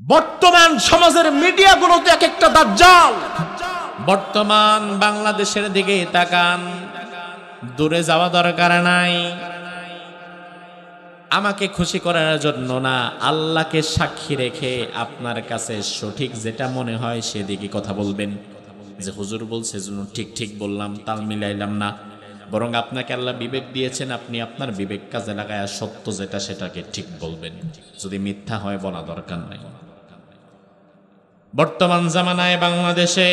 বর্তমান সমাজের মিডিয়াগুলো তো এক একটা দাজ্জাল। বর্তমান বাংলাদেশের দিকে তাকান, দূরে যাওয়া দরকার নাই। আমাকে খুশি করার জন্য না, আল্লাহকে সাক্ষী রেখে আপনার কাছে সঠিক যেটা মনে হয় সেদিকে কথা বলবেন। যে হুজুর বলছে জন্য ঠিক ঠিক বললাম, তাল মিলাইলাম না। বরং আপনাকে আল্লাহ বিবেক দিয়েছেন, আপনি আপনার বিবেক কাজে লাগায় সত্য যেটা সেটাকে ঠিক বলবেন। যদি মিথ্যা হয় বলা দরকার নাই। বর্তমান জামানায় বাংলাদেশে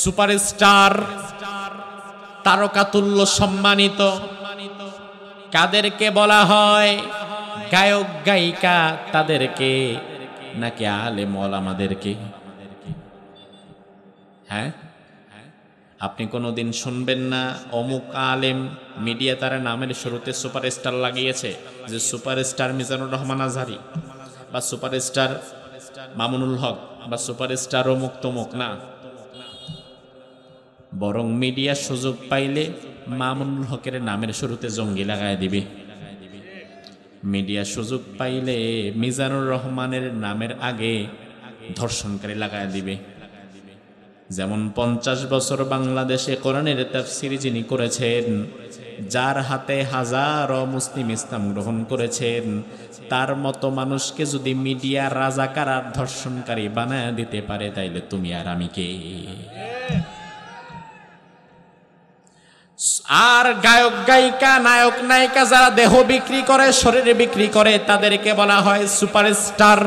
সুপারস্টার, তারকাতুল্য সম্মানিত কাদেরকে বলা হয়? গায়ক গায়িকা তাদেরকে, নাকি আলেম ওলামাদেরকে? হ্যাঁ, আপনি কোনোদিন শুনবেন না অমুক আলেম মিডিয়া তার নামের শুরুতে সুপারস্টার লাগিয়েছে, যে সুপারস্টার মিজানুর রহমান আজহারি বা সুপারস্টার মামুনুল হক বা সুপারস্টার অমুক তমুক না। বরং মিডিয়া সুযোগ পাইলে মামুনুল হকের নামের শুরুতে জঙ্গি লাগায় দিবে। মিডিয়া সুযোগ পাইলে মিজানুর রহমানের নামের আগে ধর্ষণকারী লাগায় দিবে। যেমন 50 বছর বাংলাদেশে কোরআনের তাফসীর যিনি করেছেন, যার হাতে হাজারো মুসলিম ইসলাম গ্রহণ করেছেন, তার মতো মানুষকে যদি মিডিয়া রাজাকার আর ধর্ষণকারী বানায় দিতে পারে, তাইলে তুমি আর আমি কে? আর গায়ক গায়িকা, নায়ক নায়িকা যারা দেহ বিক্রি করে, শরীর বিক্রি করে, তাদেরকে বলা হয় সুপারস্টার।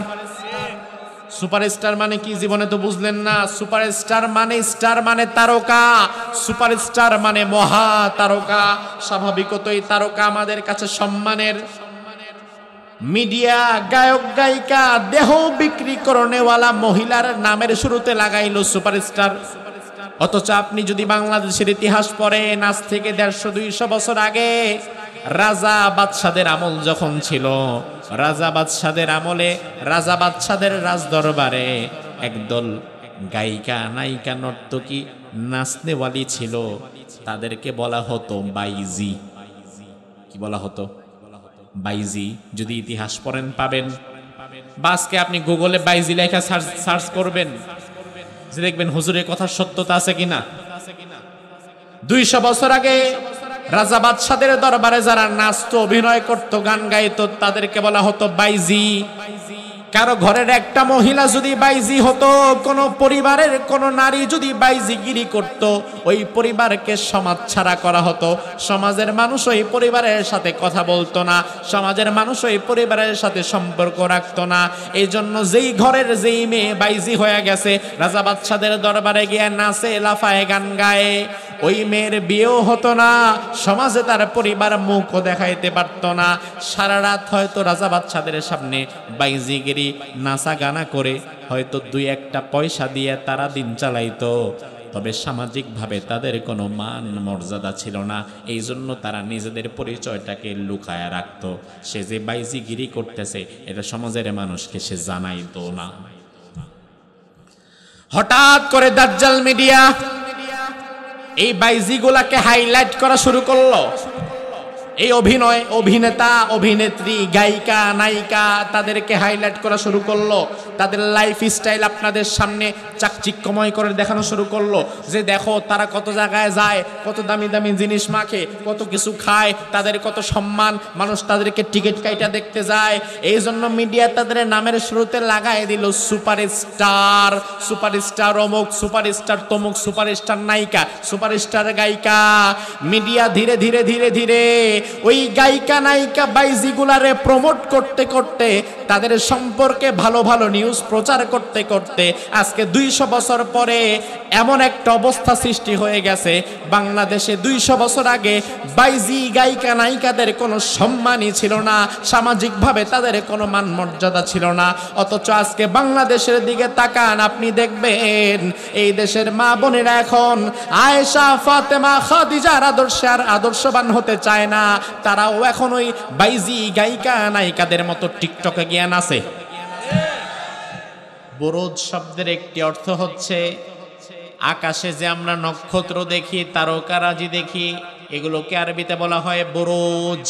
সুপারস্টার মানে কি জীবনে তো বুঝলেন না? সুপারস্টার মানে, স্টার মানে তারকা, সুপারস্টার মানে মহা তারকা। স্বাভাবিকতই তারকা আমাদের কাছে সম্মানের। মিডিয়া গায়ক গায়িকা দেহ বিক্রি করনেওয়ালা মহিলার নামের শুরুতে লাগাইলো সুপারস্টার। অথচ আপনি যদি বাংলাদেশের ইতিহাস পড়েন, আজ থেকে 150-200 বছর আগে রাজা বাদশাদের আমল যখন ছিল, রাজা বাদশাদের আমলে রাজা বাদশাদের রাজদরবারে একদল গায়িকা নায়িকা নর্তকী নাচনেওয়ালি ছিল, তাদেরকে বলা হতো বাইজি। কি বলা হতো? বাইজি। যদি ইতিহাস পড়েন পাবেন, বা আজকে আপনি গুগলে বাইজি লেখা সার্চ করবেন, যে দেখবেন হুজুরের কথার সত্যতা আছে কিনা। 200 বছর আগে রাজা বাদশাদের দরবারে যারা নাচতো, অভিনয় করতো, গান গাইতো, তাদেরকে বলা হতো বাইজি। কারো ঘরের একটা মহিলা যদি বাইজি হতো, কোন পরিবারের কোন নারী যদি বাইজিগিরি করত, ওই পরিবারকে সমাজ ছাড়া করা হতো। সমাজের মানুষ ওই পরিবারের সাথে কথা বলতো না, সমাজের মানুষ ওই পরিবারের সাথে সম্পর্ক রাখতো না। এই জন্য যেই ঘরের যেই মেয়ে বাইজি হয়ে গেছে, রাজা বাদশাদের দরবারে গিয়ে নাচে, লাফায়, গান গায়ে, ওই মেয়ের বিয়েও হতো না, সমাজে তার পরিবার মুখও দেখাইতে পারতো না। সারা রাত হয়তো রাজা বাদশাদের সামনে বাইজিগিরি নাচা গানা করে হয়তো 2-1 পয়সা দিয়ে তারা দিন চালাইতো। তবে সামাজিকভাবে তাদের কোনো মান মর্যাদা ছিল না। এই জন্য তারা নিজেদের পরিচয়টাকে লুকায়া রাখতো। সে যে বাইজিগিরি করতেছে এটা সমাজের মানুষকে সে জানাইতো না। হঠাৎ করে দাজ্জাল মিডিয়া এই বাইজিগুলাকে হাইলাইট করা শুরু করলো। এই অভিনয়, অভিনেতা, অভিনেত্রী, গায়িকা, নায়িকা, তাদেরকে হাইলাইট করা শুরু করলো। তাদের লাইফ স্টাইল আপনাদের সামনে চাকচিক্যময় করে দেখানো শুরু করলো, যে দেখো তারা কত জায়গায় যায়, কত দামি দামি জিনিস মাখে, কত কিছু খায়, তাদের কত সম্মান, মানুষ তাদেরকে টিকিট কাইটা দেখতে যায়। এই জন্য মিডিয়া তাদের নামের শুরুতে লাগায় দিল সুপারস্টার। সুপারস্টার অমুক, সুপারস্টার তমুক, সুপারস্টার নায়িকা, সুপারস্টার গায়িকা। মিডিয়া ধীরে ধীরে ধীরে ধীরে ওই গায়িকা নায়িকা বাইজিগুলারে প্রমোট করতে করতে, তাদের সম্পর্কে ভালো ভালো নিউজ প্রচার করতে করতে আজকে 200 বছর পরে এমন একটা অবস্থা সৃষ্টি হয়ে গেছে, বাংলাদেশে 200 বছর আগে বাইজি গায়িকা নায়িকাদের কোনো সম্মানই ছিল না, সামাজিকভাবে তাদের কোনো মান মর্যাদা ছিল না। অথচ আজকে বাংলাদেশের দিকে তাকান, আপনি দেখবেন এই দেশের মা বোনেরা এখন আয়েশা, ফাতেমা, খাদিজার আদর্শে আর আদর্শবান হতে চায় না। তারাও এখন ওই বাইজি গায়িকা নায়িকাদের মতো টিকটকে গিয়ে নাচে। বুরুজ শব্দের একটি অর্থ হচ্ছে আকাশে যে আমরা নক্ষত্র দেখি, তারকারাজি দেখি, এগুলোকে আরবিতে বলা হয় বুরুজ।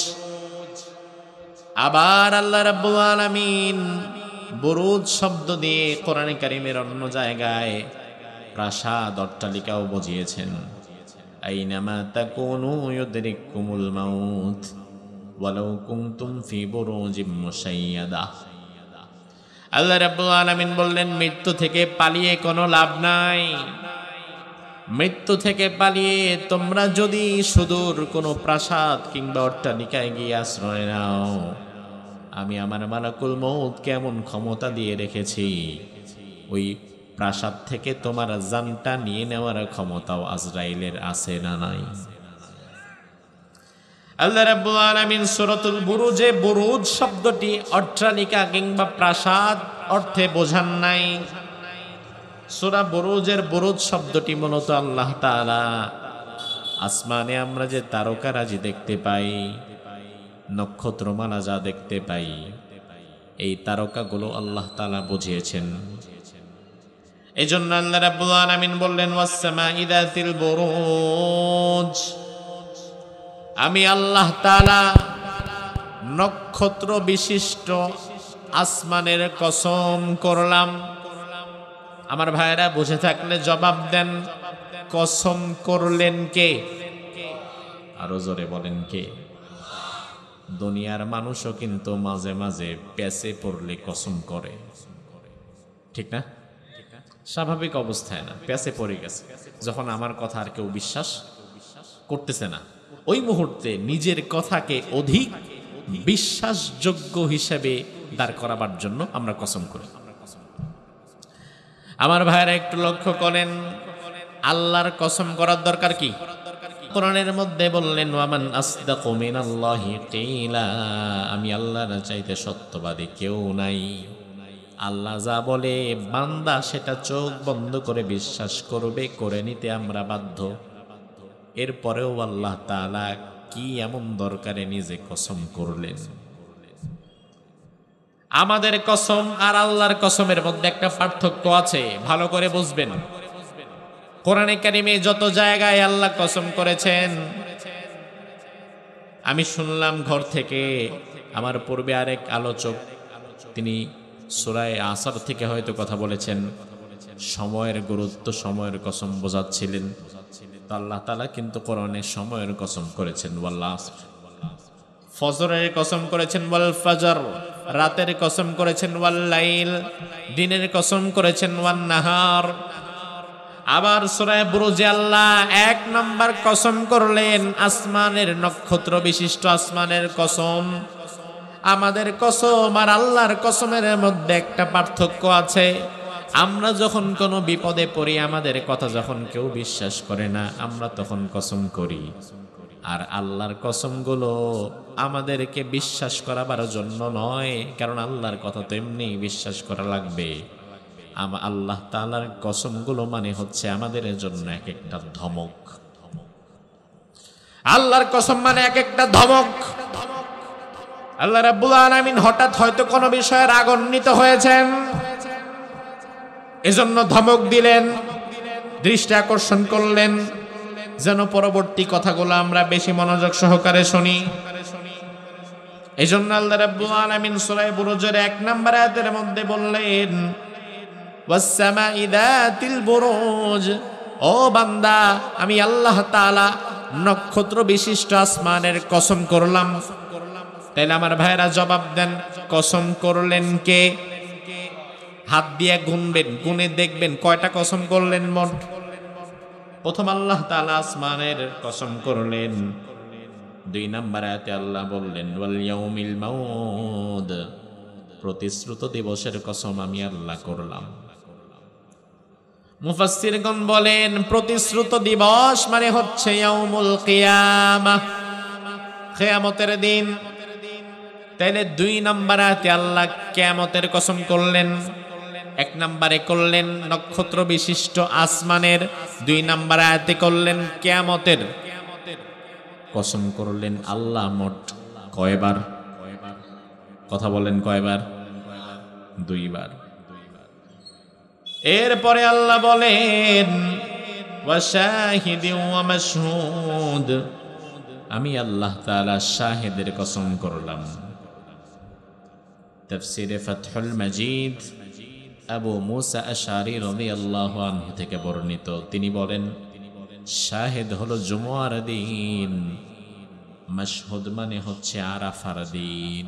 আবার আল্লাহ রাব্বুল আলামিন বুরুজ শব্দ দিয়ে কোরআনে কারিমের অন্য জায়গায় প্রাসাদ অট্টালিকাও বুঝিয়েছেন। আইনামা তাকুনু ইউদরিকুমুল মাউত ওয়ালাউ কুনতুম ফি বুরুজিম মুশাইয়াদা। আল্লাহ রাব্বুল আলামিন বললেন, মৃত্যু থেকে পালিয়ে কোনো লাভ নাই। মৃত্যু থেকে পালিয়ে তোমরা যদি সুদূর কোনো প্রাসাদ কিংবা অট্টালিকায় গিয়ে আশ্রয় নাও, আমি আমার মালাকুল মউত কেমন ক্ষমতা দিয়ে রেখেছি, ওই প্রাসাদ থেকে তোমার জানটা নিয়ে নেওয়ার ক্ষমতাও আজরাইলের আছে না নাই? আল্লাহ রাব্বুল আলামিন সূরাতুল বুরুজে বুরুজ শব্দটি অট্টালিকা কিংবা প্রাসাদ অর্থে বোঝান নাই। সূরা বুরুজের বুরুজ শব্দটি মূলত আল্লাহ তাআলা আসমানে আমরা যে তারকারাজি দেখতে পাই, নক্ষত্রমালা যা দেখতে পাই, এই তারকাগুলো আল্লাহ তাআলা বুঝিয়েছেন। এজন্য আল্লাহ রাব্বুল আলামিন বললেন, ওয়াস সামাই যাতিল বুরুজ, আমি আল্লাহ তাআলা নক্ষত্র বিশিষ্ট আসমানের কসম করলাম। আমার ভাইরা বুঝে থাকলে জবাব দেন, কসম করলেন কে? আরো জোরে বলেন কে? দুনিয়ার মানুষও কিন্তু মাঝে মাঝে পেছে পড়লে কসম করে, ঠিক না? স্বাভাবিক অবস্থায় না, পেছে পড়ে গেছে, যখন আমার কথা আর কেউ বিশ্বাস করতেছে না, ওই মুহূর্তে নিজের কথাকে অধিক বিশ্বাসযোগ্য হিসেবে দাঁড় করাবার জন্য আমরা কসম করি। আমার ভাইরা একটু লক্ষ্য করেন, আল্লাহর কসম করার দরকার কি? কোরআনের মধ্যে বললেন, ওয়ামান আসদাকু মিনাল্লাহি কিলা, আমি আল্লাহর চাইতে সত্যবাদী কেউ নাই। আল্লাহ যা বলে বান্দা সেটা চোখ বন্ধ করে বিশ্বাস করবে, করে নিতে আমরা বাধ্য। এরপরেও আল্লাহ তাআলা কি এমন দরকারে নিজে কসম করলেন? আমাদের কসম আর আল্লাহর কসমের মধ্যে একটা পার্থক্য আছে, ভালো করে বুঝবেন। কোরআনে কারিমে যত জায়গায় আল্লাহ কসম করেছেন, আমি শুনলাম ঘর থেকে, আমার পূর্বে আরেক আলোচক তিনি সূরা আসর থেকে হয়তো কথা বলেছেন, সময়ের গুরুত্ব, সময়ের কসম বোঝাচ্ছিলেন। তো আল্লাহ তাআলা কিন্তু কোরআনে সময়ের কসম করেছেন, ওয়াল আসর, ফজরের কসম করেছেন, ওয়াল ফাজর, রাতের কসম করেছেন, ওয়াল লাইল, দিনের কসম করেছেন, ওয়ান নাহার। আবার সূরা বুরুজে আল্লাহ এক নাম্বার কসম করলেন আসমানের নক্ষত্র বিশিষ্ট আসমানের কসম। আমাদের কসম আর আল্লাহর কসমের মধ্যে একটা পার্থক্য আছে। আমরা যখন কোনো বিপদে পড়ি, আমাদের কথা যখন কেউ বিশ্বাস করে না, আমরা তখন কসম করি। আর আল্লাহর কসমগুলো আমাদেরকে বিশ্বাস করাবার জন্য নয়, কারণ আল্লাহর কথা তো এমনি বিশ্বাস করা লাগবে। আল্লাহ তাআলার কসমগুলো মানে হচ্ছে আমাদের জন্য এক একটা ধমক। আল্লাহর কসম মানে এক একটা ধমক। আল্লাহ রাব্বুল আলামিন হঠাৎ হয়তো কোনো বিষয়ে রাগান্বিত হয়েছেন, এজন্য ধমক দিলেন, দৃষ্টি আকর্ষণ করলেন, যেন পরবর্তী কথাগুলো আমরা বেশি মনোযোগ সহকারে শুনি। এজন্য আল্লাহ রাব্বুল আলামিন সূরা বুরুজের 1 নম্বর আয়াতের মধ্যে বললেন, ওয়াস সামাই যাতিল বুরুজ, ও বান্দা আমি আল্লাহ তাআলা নক্ষত্র বিশিষ্ট আসমানের কসম করলাম। তাইলে আমার ভাইরা জবাব দেন, কসম করলেন কে? হাত দিয়ে গুনবেন, গুনে দেখবেন কয়টা কসম করলেন মোট। প্রথম আল্লাহ তাআলা আসমানের কসম করলেন। 2 নম্বর আয়াতে আল্লাহ বললেন, ওয়াল ইয়াউমিল মাউদ, প্রতিশ্রুত দিবসের কসম আমি আল্লাহ করলাম। মুফাসসিরগণ বলেন, প্রতিশ্রুত দিবস মানে হচ্ছে ইয়াউমুল কিয়ামাহ, কিয়ামতের দিন। তাইলে 2 নম্বর আয়াতে আল্লাহ কিয়ামতের কসম করলেন। 1 নম্বরে করলেন নক্ষত্র বিশিষ্ট আসমানের, 2 নম্বর আয়াতে করলেন কিয়ামতের। কসম করলেন আল্লাহ মোট কয়বার? কথা বলেন কয়বার? 2 বার। এরপরে আল্লাহ বলেন, ওয়া শাহিদিন ওয়া মাশহুদ, আমি আল্লাহ তাআলা শাহিদের কসম করলাম। তাফসীরে ফাতহুল মাজিদ আবু মুসা আশআরী রাদিয়াল্লাহু আনহু থেকে বর্ণিত, তিনি বলেন শাহেদ হলো জুমার দিন, মাশহুদ মানে হচ্ছে আরাফার দিন।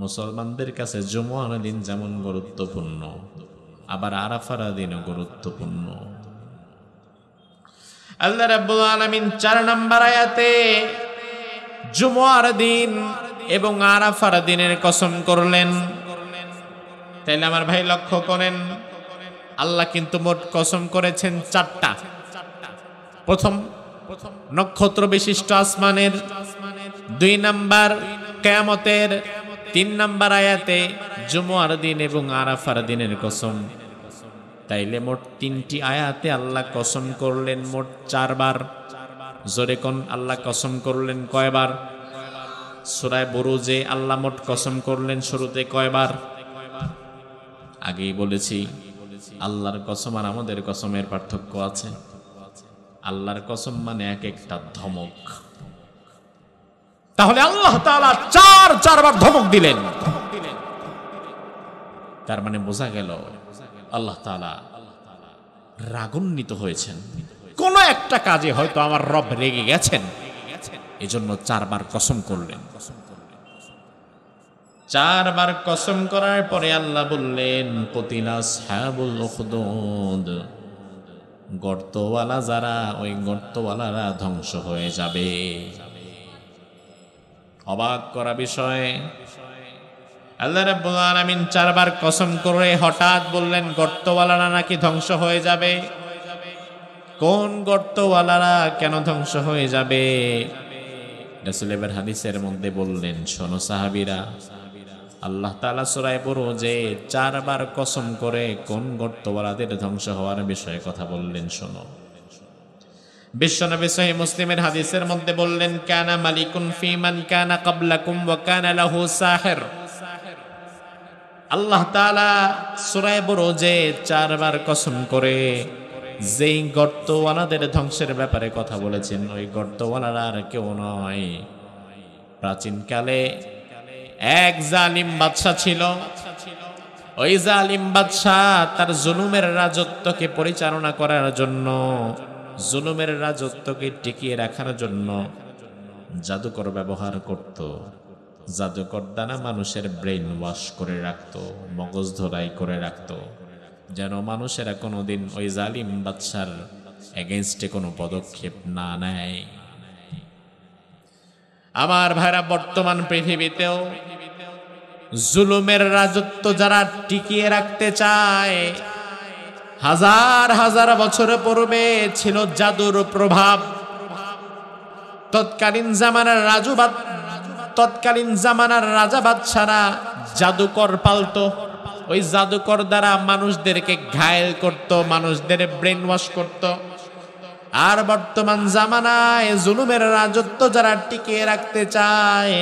মুসলমানদের কাছে জুমার দিন যেমন গুরুত্বপূর্ণ, আবার আরাফার দিনও গুরুত্বপূর্ণ। আল্লাহ রাব্বুল আলামিন 4 নম্বর আয়াতে জুমার দিন এবং আরাফার দিনের কসম করলেন। তাইলে আমার ভাই লক্ষ্য করেন, আল্লাহ কিন্তু মোট কসম করেছেন 4টা। প্রথম নক্ষত্র বিশিষ্ট আসমানের, 2 নাম্বার কিয়ামতের, 3 নাম্বার আয়াতে জুমার দিন এবং আরাফার দিনের কসম। তাইলে মোট 3টি আয়াতে আল্লাহ কসম করলেন মোট 4 বার। জোরে কোন আল্লাহ কসম করলেন কয়বার? সূরা বুরুজে আল্লাহ মোট কসম করলেন শুরুতে কয়বার? আগেই বলেছি আল্লাহর কসম আর আমাদের কসমের পার্থক্য আছে। আল্লাহর কসম মানে এক একটা ধমক। তাহলে আল্লাহ তাআলা 4 বার ধমক দিলেন, তার মানে বোঝা গেল আল্লাহ তাআলা রাগান্বিত হয়েছেন। কোন একটা কাজে হয়তো আমার রব রেগে গেছেন, এজন্য 4 বার কসম করলেন। 4 বার কসম করার পরে আল্লাহ বললেন কুতিলা আসহাবুল উখদুদ, গর্তওয়ালা যারা, ওই গর্তওয়ালারা ধ্বংস হয়ে যাবে। অবাক করা বিষয়, আল্লাহ রাব্বুল আলামিন 4 বার কসম করে হঠাৎ বললেন গর্তওয়ালারা নাকি ধ্বংস হয়ে যাবে। কোন গর্তওয়ালারা, কেন ধ্বংস হয়ে যাবে? রাসূলের হাদিসের মধ্যে বললেন, শোনো সাহাবীরা, আল্লাহ তাআলা সূরা বুরুজে 4 বার কসম করে কোন গর্তওয়ালাদের ধ্বংস হওয়ার বিষয়ে কথা বললেন শোনো। বিশ্বনবী সহিহ মুসলিমের হাদিসের মধ্যে বললেন, কানা মালিকুন ফি মান কানা ক্বাবলাকুম ওয়া কানা লাহু সাহির। আল্লাহ তাআলা সূরা বুরুজে 4 বার কসম করে যেই গর্তওয়ালাদের ধ্বংসের ব্যাপারে কথা বলেছেন, ওই গর্তওয়ালারা আর কেউ নয়, প্রাচীনকালে এক জালিম বাদশা ছিল। ওই জালিম বাদশা তার জুলুমের রাজত্বকে পরিচালনা করার জন্য, জুলুমের রাজত্বকে টিকিয়ে রাখার জন্য জাদুকর ব্যবহার করত। জাদুকর দ্বারা মানুষের ব্রেইন ওয়াশ করে রাখত, মগজ ধোলাই করে রাখত, যেন মানুষেরা কোনোদিন ওই জালিম বাদশার এগেইনস্টে কোনো পদক্ষেপ না নেয়। আমার ভাইরা, বর্তমান পৃথিবীতেও জুলুমের রাজত্ব যারা টিকিয়ে রাখতে চায়, হাজার হাজার বছর পূর্বে ছিল জাদুর প্রভাব। তৎকালীন জামানার রাজা বাদশারা জাদুকর পালতো। ওই জাদুকর দ্বারা মানুষদেরকে ঘায়েল করত, মানুষদের ব্রেন ওয়াশ করত। আর বর্তমান জামানায় জুলুমের রাজত্ব যারা টিকিয়ে রাখতে চায়,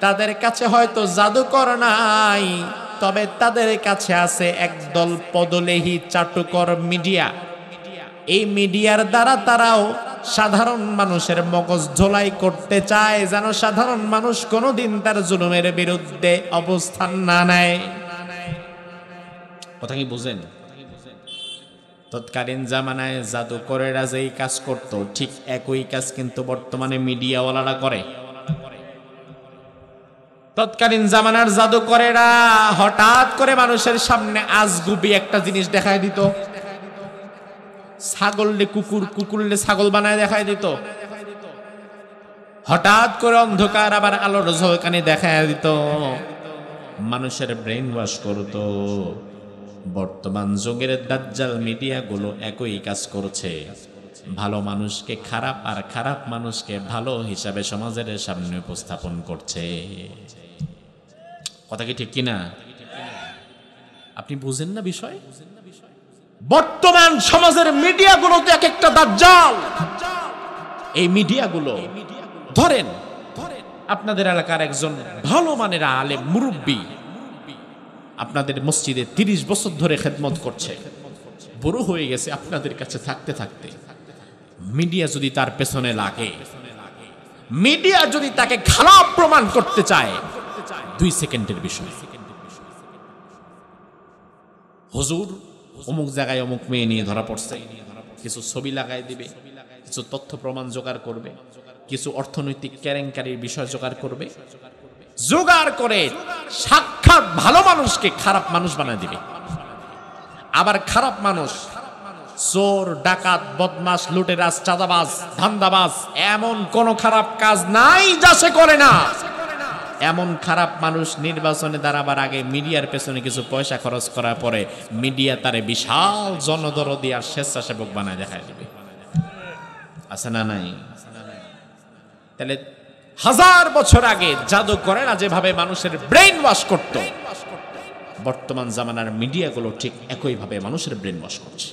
তাদের কাছে হয়তো জাদুকর নাই, তবে তাদের কাছে আছে একদল পদলেহী চাটুকর মিডিয়া। এই মিডিয়ার দ্বারা তারাও সাধারণ মানুষের মগজ ধোলাই করতে চায়, যেন সাধারণ মানুষ কোনোদিন তার জুলুমের বিরুদ্ধে অবস্থান না নেয়। কথা কি বুঝেন? তৎকালীন জামানায় জাদুকরেরা যেই কাজ করত, ঠিক একই কাজ কিন্তু বর্তমানে মিডিয়াওয়ালারা করে। তৎকালীন জামানার জাদুকরেরা হঠাৎ করে মানুষের সামনে আজগুবি একটা জিনিস দেখায় দিত। ছাগললে কুকুর, কুকুরলে ছাগল বানায় দেখায় দিত। হঠাৎ করে অন্ধকার আবার আলোর ঝলকানি দেখায় দিত, মানুষের ব্রেইন ওয়াশ করত। বর্তমান যুগের দাজ্জাল মিডিয়াগুলো একই কাজ করছে, ভালো মানুষকে খারাপ আর খারাপ মানুষকে ভালো হিসাবে সমাজের সামনে উপস্থাপন করছে। কথা কি ঠিক কিনা? আপনি বুঝেন না বিষয়? বর্তমান সমাজের মিডিয়াগুলো তো এক একটা দাজ্জাল। এই মিডিয়াগুলো ধরেন আপনাদের এলাকার একজন ভালো মানের আলেম মুরব্বী আপনাদের মসজিদে 30 বছর ধরে খেদমত করছে, বড় হয়ে গেছে আপনাদের কাছে থাকতে থাকতে। মিডিয়া যদি তার পেছনে লাগে, মিডিয়া যদি তাকে খারাপ প্রমাণ করতে চায়, 2 সেকেন্ডের বিষয়। হুজুর অমুক জায়গায় অমুক মেয়ে নিয়ে ধরা পড়ছে, কিছু ছবি লাগাই দিবে, কিছু তথ্য প্রমাণ জোগাড় করবে, কিছু অর্থনৈতিক কেলেঙ্কারির বিষয় জোগাড় করবে, জোগাড় করে সাক্ষাৎ ভালো মানুষকে খারাপ মানুষ বানায় দিবে। আবার খারাপ মানুষ চোর, ডাকাত, বদমাশ, লুটেরাজ, চাঁদাবাজ, ধান্দাবাজ, এমন কোন খারাপ কাজ নাই যা সে করে না। এমন খারাপ মানুষ নির্বাচনে দাঁড়াবার আগে মিডিয়ার পেছনে কিছু পয়সা খরচ করার পরে মিডিয়া তারে বিশাল জনদরদি আর স্বেচ্ছাসেবক বানায় দেখায় দিবে। আছে না নাই? তাহলে 1000 বছর আগে জাদুকরেরা যেভাবে মানুষের ব্রেইন ওয়াশ করত, বর্তমান জামানার মিডিয়াগুলো ঠিক একইভাবে মানুষের ব্রেইন ওয়াশ করছে।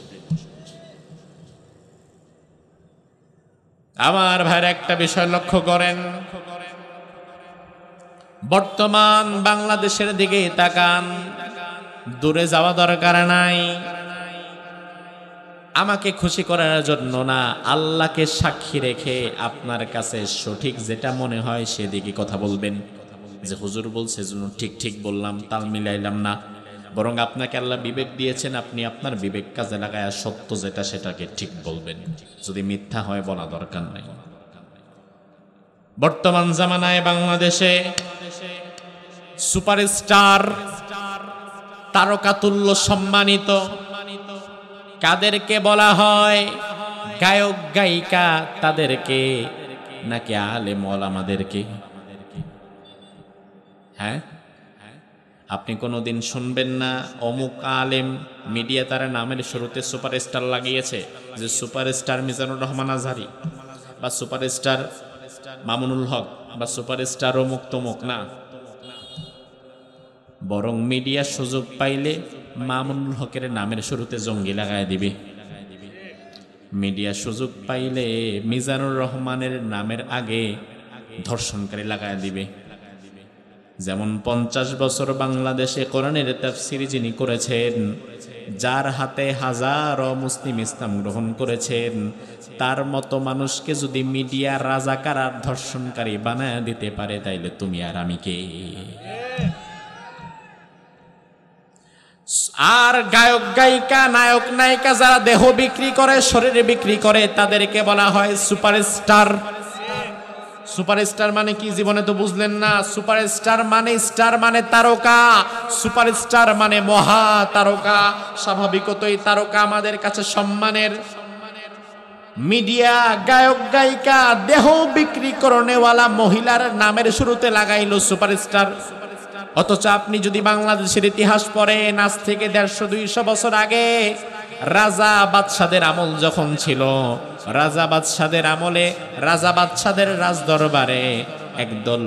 আমার ভাইয়ের একটা বিষয় লক্ষ্য করেন, বর্তমান বাংলাদেশের দিকে তাকান, দূরে যাওয়া দরকার নাই। আমাকে খুশি করার জন্য না, আল্লাহকে সাক্ষী রেখে আপনার কাছে সঠিক যেটা মনে হয় সেদিকে কথা বলবেন। যে হুজুর বলছে জন্য ঠিক ঠিক বললাম, তাল মিলাইলাম না, বরং আপনাকে আল্লাহ বিবেক দিয়েছেন, আপনি আপনার বিবেক কাজে লাগায় সত্য যেটা সেটাকে ঠিক বলবেন। যদি মিথ্যা হয় বলা দরকার নাই। বর্তমান জামানায় বাংলাদেশে সুপারস্টার, তারকাতুল্য সম্মানিত কাদেরকে বলা হয়? গায়ক গায়িকা তাদেরকে, নাকি আলেম ওলামাদেরকে? হ্যাঁ, আপনি কোনোদিন শুনবেন না অমুক আলেম, মিডিয়া তার নামের শুরুতে সুপারস্টার লাগিয়েছে, যে সুপারস্টার মিজানুর রহমান আজহারি বা সুপারস্টার মামুনুল হক বা সুপারস্টার অমুক তমুক না। বরং মিডিয়া সুযোগ পাইলে মামুনুল হকের নামের শুরুতে জঙ্গি লাগায় দিবে। মিডিয়া সুযোগ পাইলে মিজানুর রহমানের নামের আগে ধর্ষণকারী লাগায় দিবে। যেমন 50 বছর বাংলাদেশে কোরআনের তাফসীর যিনি করেছেন, যার হাতে হাজারো মুসলিম ইসলাম গ্রহণ করেছেন, তার মতো মানুষকে যদি মিডিয়া রাজাকার আর ধর্ষণকারী বানায় দিতে পারে, তাইলে তুমি আর আমি কে? আর গায়ক গায়িকা, নায়ক নায়িকা যারা দেহ বিক্রি করে, শরীরে বিক্রি করে, তাদেরকে বলা হয় সুপারস্টার। সুপারস্টার মানে কি জীবনে তো বুঝলেন না? সুপারস্টার মানে, স্টার মানে তারকা, সুপারস্টার মানে মহা তারকা। স্বাভাবিকতই তারকা আমাদের কাছে সম্মানের। মিডিয়া গায়ক গায়িকা দেহ বিক্রি করনেওয়ালা মহিলার নামের শুরুতে লাগাইলো সুপারস্টার। অথচ আপনি যদি বাংলাদেশের ইতিহাস পড়েন, আজ থেকে 150-200 বছর আগে রাজা বাদশাদের আমল যখন ছিল, রাজা বাদশাদের আমলে রাজা বাদশাদের রাজদরবারে একদল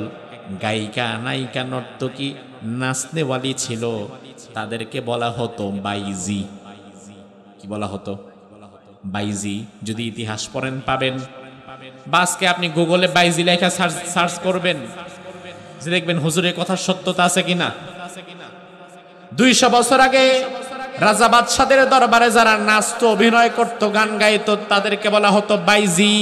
গায়িকা, নায়িকা, নর্তকী, নাচনেওয়ালি ছিল। তাদেরকে বলা হতো বাইজি। কি বলা হতো? বাইজি। যদি ইতিহাস পড়েন পাবেন। বাসকে আপনি গুগলে বাইজি লেখা সার্চ করবেন, যে দেখবেন হুজুরের কথার সত্যতা আছে কিনা। 200 বছর আগে রাজা বাদশাদের দরবারে যারা নাচতো, অভিনয় করতো, গান গাইতো, তাদেরকে বলা হতো বাইজি।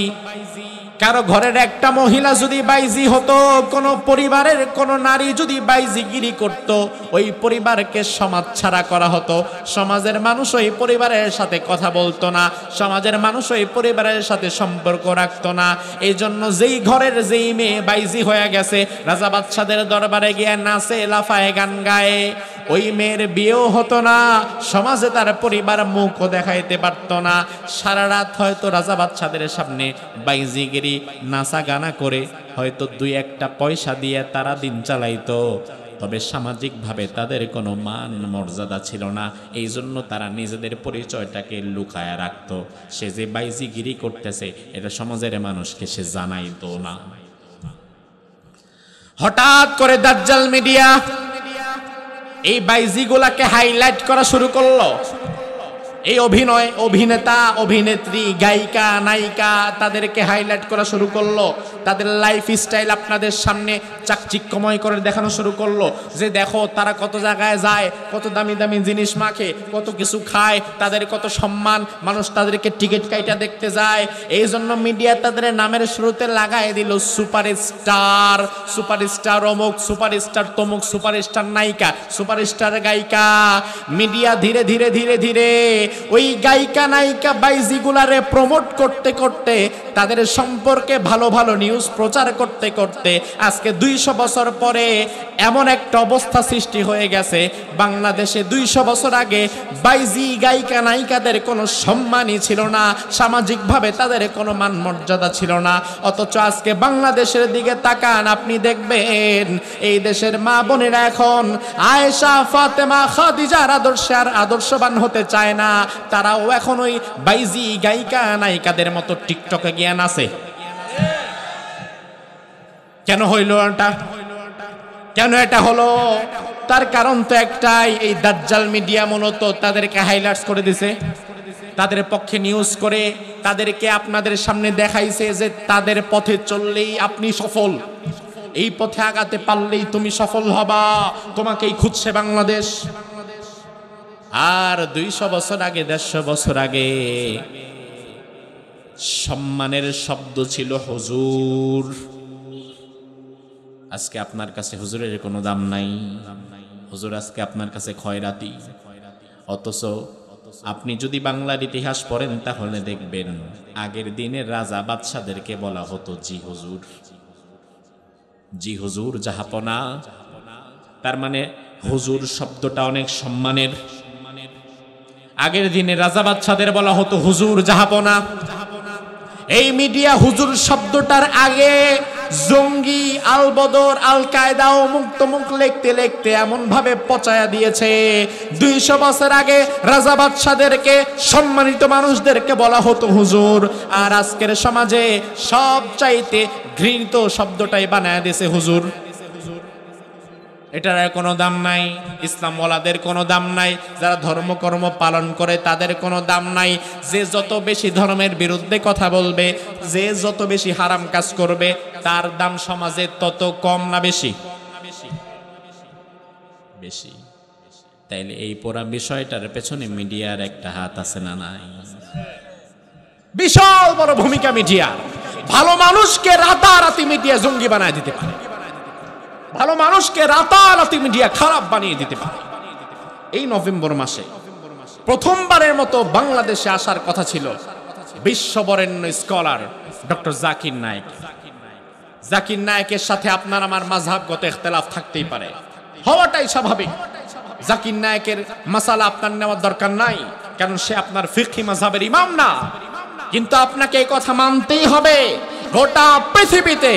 কারো ঘরের একটা মহিলা যদি বাইজি হতো, কোন পরিবারের কোন নারী যদি বাইজিগিরি করত, ওই পরিবারকে সমাজ ছাড়া করা হতো। সমাজের মানুষ ওই পরিবারের সাথে কথা বলতো না, সমাজের মানুষ ওই পরিবারের সাথে সম্পর্ক রাখতো না। এই জন্য যেই ঘরের যেই মেয়ে বাইজি হয়ে গেছে, রাজা বাদশাদের দরবারে গিয়ে নাচে, লাফায়, গান গায়ে, ওই মেয়ের বিয়েও হতো না, সমাজে তার পরিবার মুখও দেখাইতে পারতো না। সারা রাত হয়তো রাজা বাদশাদের সামনে বাইজিগিরি, নাচা গানা করে হয়তো 2-1টা পয়সা দিয়ে তারা দিন চালাইতো। তবে সামাজিকভাবে তাদের কোনো মান মর্যাদা ছিল না। এই জন্য তারা নিজেদের পরিচয়টাকে লুকায় রাখতো। সে যে বাইজিগিরি করতেছে এটা সমাজের মানুষকে সে জানাইতো না। হঠাৎ করে দাজ্জাল মিডিয়া এই বাইজিগুলাকে হাইলাইট করা শুরু করলো। এই অভিনয়, অভিনেতা, অভিনেত্রী, গায়িকা, নায়িকা তাদেরকে হাইলাইট করা শুরু করলো, তাদের লাইফ স্টাইল আপনাদের সামনে চাকচিক্যময় করে দেখানো শুরু করলো যে দেখো তারা কত জায়গায় যায়, কত দামি দামি জিনিস মাখে, কত কিছু খায়, তাদের কত সম্মান, মানুষ তাদেরকে টিকিট কাইটা দেখতে যায়। এই জন্য মিডিয়া তাদের নামের শুরুতে লাগায় দিল সুপারস্টার, সুপারস্টার অমুক, সুপারস্টার তমুক, সুপারস্টার নায়িকা, সুপারস্টার গায়িকা। মিডিয়া ধীরে ধীরে ধীরে ধীরে ওই গায়িকা নায়িকা বাইজিগুলারে প্রমোট করতে করতে, তাদের সম্পর্কে ভালো ভালো নিউজ প্রচার করতে করতে আজকে 200 বছর পরে এমন একটা অবস্থা সৃষ্টি হয়ে গেছে, বাংলাদেশে 200 বছর আগে বাইজি গায়িকা নায়িকাদের কোনো সম্মানই ছিল না, সামাজিকভাবে তাদের কোনো মান মর্যাদা ছিল না। অথচ আজকে বাংলাদেশের দিকে তাকান, আপনি দেখবেন এই দেশের মা বোনেরা এখন আয়েশা, ফাতেমা, খাদিজার আদর্শে আর আদর্শবান হতে চায় না, তারাও এখন ওই বাইজি গায়িকা নায়িকাদের মতো টিকটকে গিয়ে নাচে। কেন হইল এটা? কেন এটা হলো? তার কারণ তো একটাই, এই দাজ্জাল মিডিয়া মূলত তাদেরকে হাইলাইটস করে দিছে, তাদের পক্ষে নিউজ করে তাদেরকে আপনাদের সামনে দেখাইছে যে তাদের পথে চললেই আপনি সফল, এই পথে আগাতে পারলেই তুমি সফল হবা, তোমাকেই খুঁজছে বাংলাদেশ। আর 200 বছর আগে, 150 বছর আগে সম্মানের শব্দ ছিল হুজুর। আজকে আপনার কাছে হুজুরের কোনো দাম নাই, হুজুর আজকে আপনার কাছে খয়রাতি। অথচ আপনি যদি বাংলার ইতিহাস পড়েন তাহলে দেখবেন আগের দিনের রাজা বাদশাদেরকে বলা হতো জি হুজুর, জি হুজুর, জাহাপনা। তার মানে হুজুর শব্দটা অনেক সম্মানের। আগের দিনে রাজা বাদশাদের বলা হতো হুজুর, জাহাপনা। এই মিডিয়া হুজুর শব্দটার আগে জঙ্গি, আল বদর, আল কায়দা, অমুক তমুক লিখতে লিখতে এমন ভাবে পচায়া দিয়েছে, 200 বছর আগে রাজা বাদশাদেরকে, সম্মানিত মানুষদেরকে বলা হতো হুজুর, আর আজকের সমাজে সব চাইতে ঘৃণিত শব্দটাই বানায় দিয়েছে হুজুর। এটার কোনো দাম নাই, ইসলামওয়ালাদের কোনো দাম নাই, যারা ধর্মকর্ম পালন করে তাদের কোনো দাম নাই। যে যত বেশি ধর্মের বিরুদ্ধে কথা বলবে, যে যত বেশি হারাম কাজ করবে, তার দাম সমাজে তত কম না বেশি? বেশি। তাইলে এই পুরা বিষয়টার পেছনে মিডিয়ার একটা হাত আছে না নাই? বিশাল বড় ভূমিকা মিডিয়া। ভালো মানুষকে রাতারাতি মিডিয়া জঙ্গি বানায় দিতে পারে, ভালো মানুষকে রাতারাতি মিডিয়া খারাপ বানিয়ে দিতে পারে। এই নভেম্বর মাসে প্রথমবারের মতো বাংলাদেশে আসার কথা ছিল বিশ্ববরেণ্য স্কলার ডক্টর জাকির নায়েক। জাকির নায়েকের সাথে আপনার আমার মাযহাবগত ইখতিলাফ থাকতেই পারে, হওয়াটাই স্বাভাবিক। জাকির নায়েকের মাসালা আপনার নেওয়ার দরকার নাই, কারণ সে আপনার ফিকহি মাযহাবের ইমাম না। কিন্তু আপনাকে এই কথা মানতেই হবে, গোটা পৃথিবীতে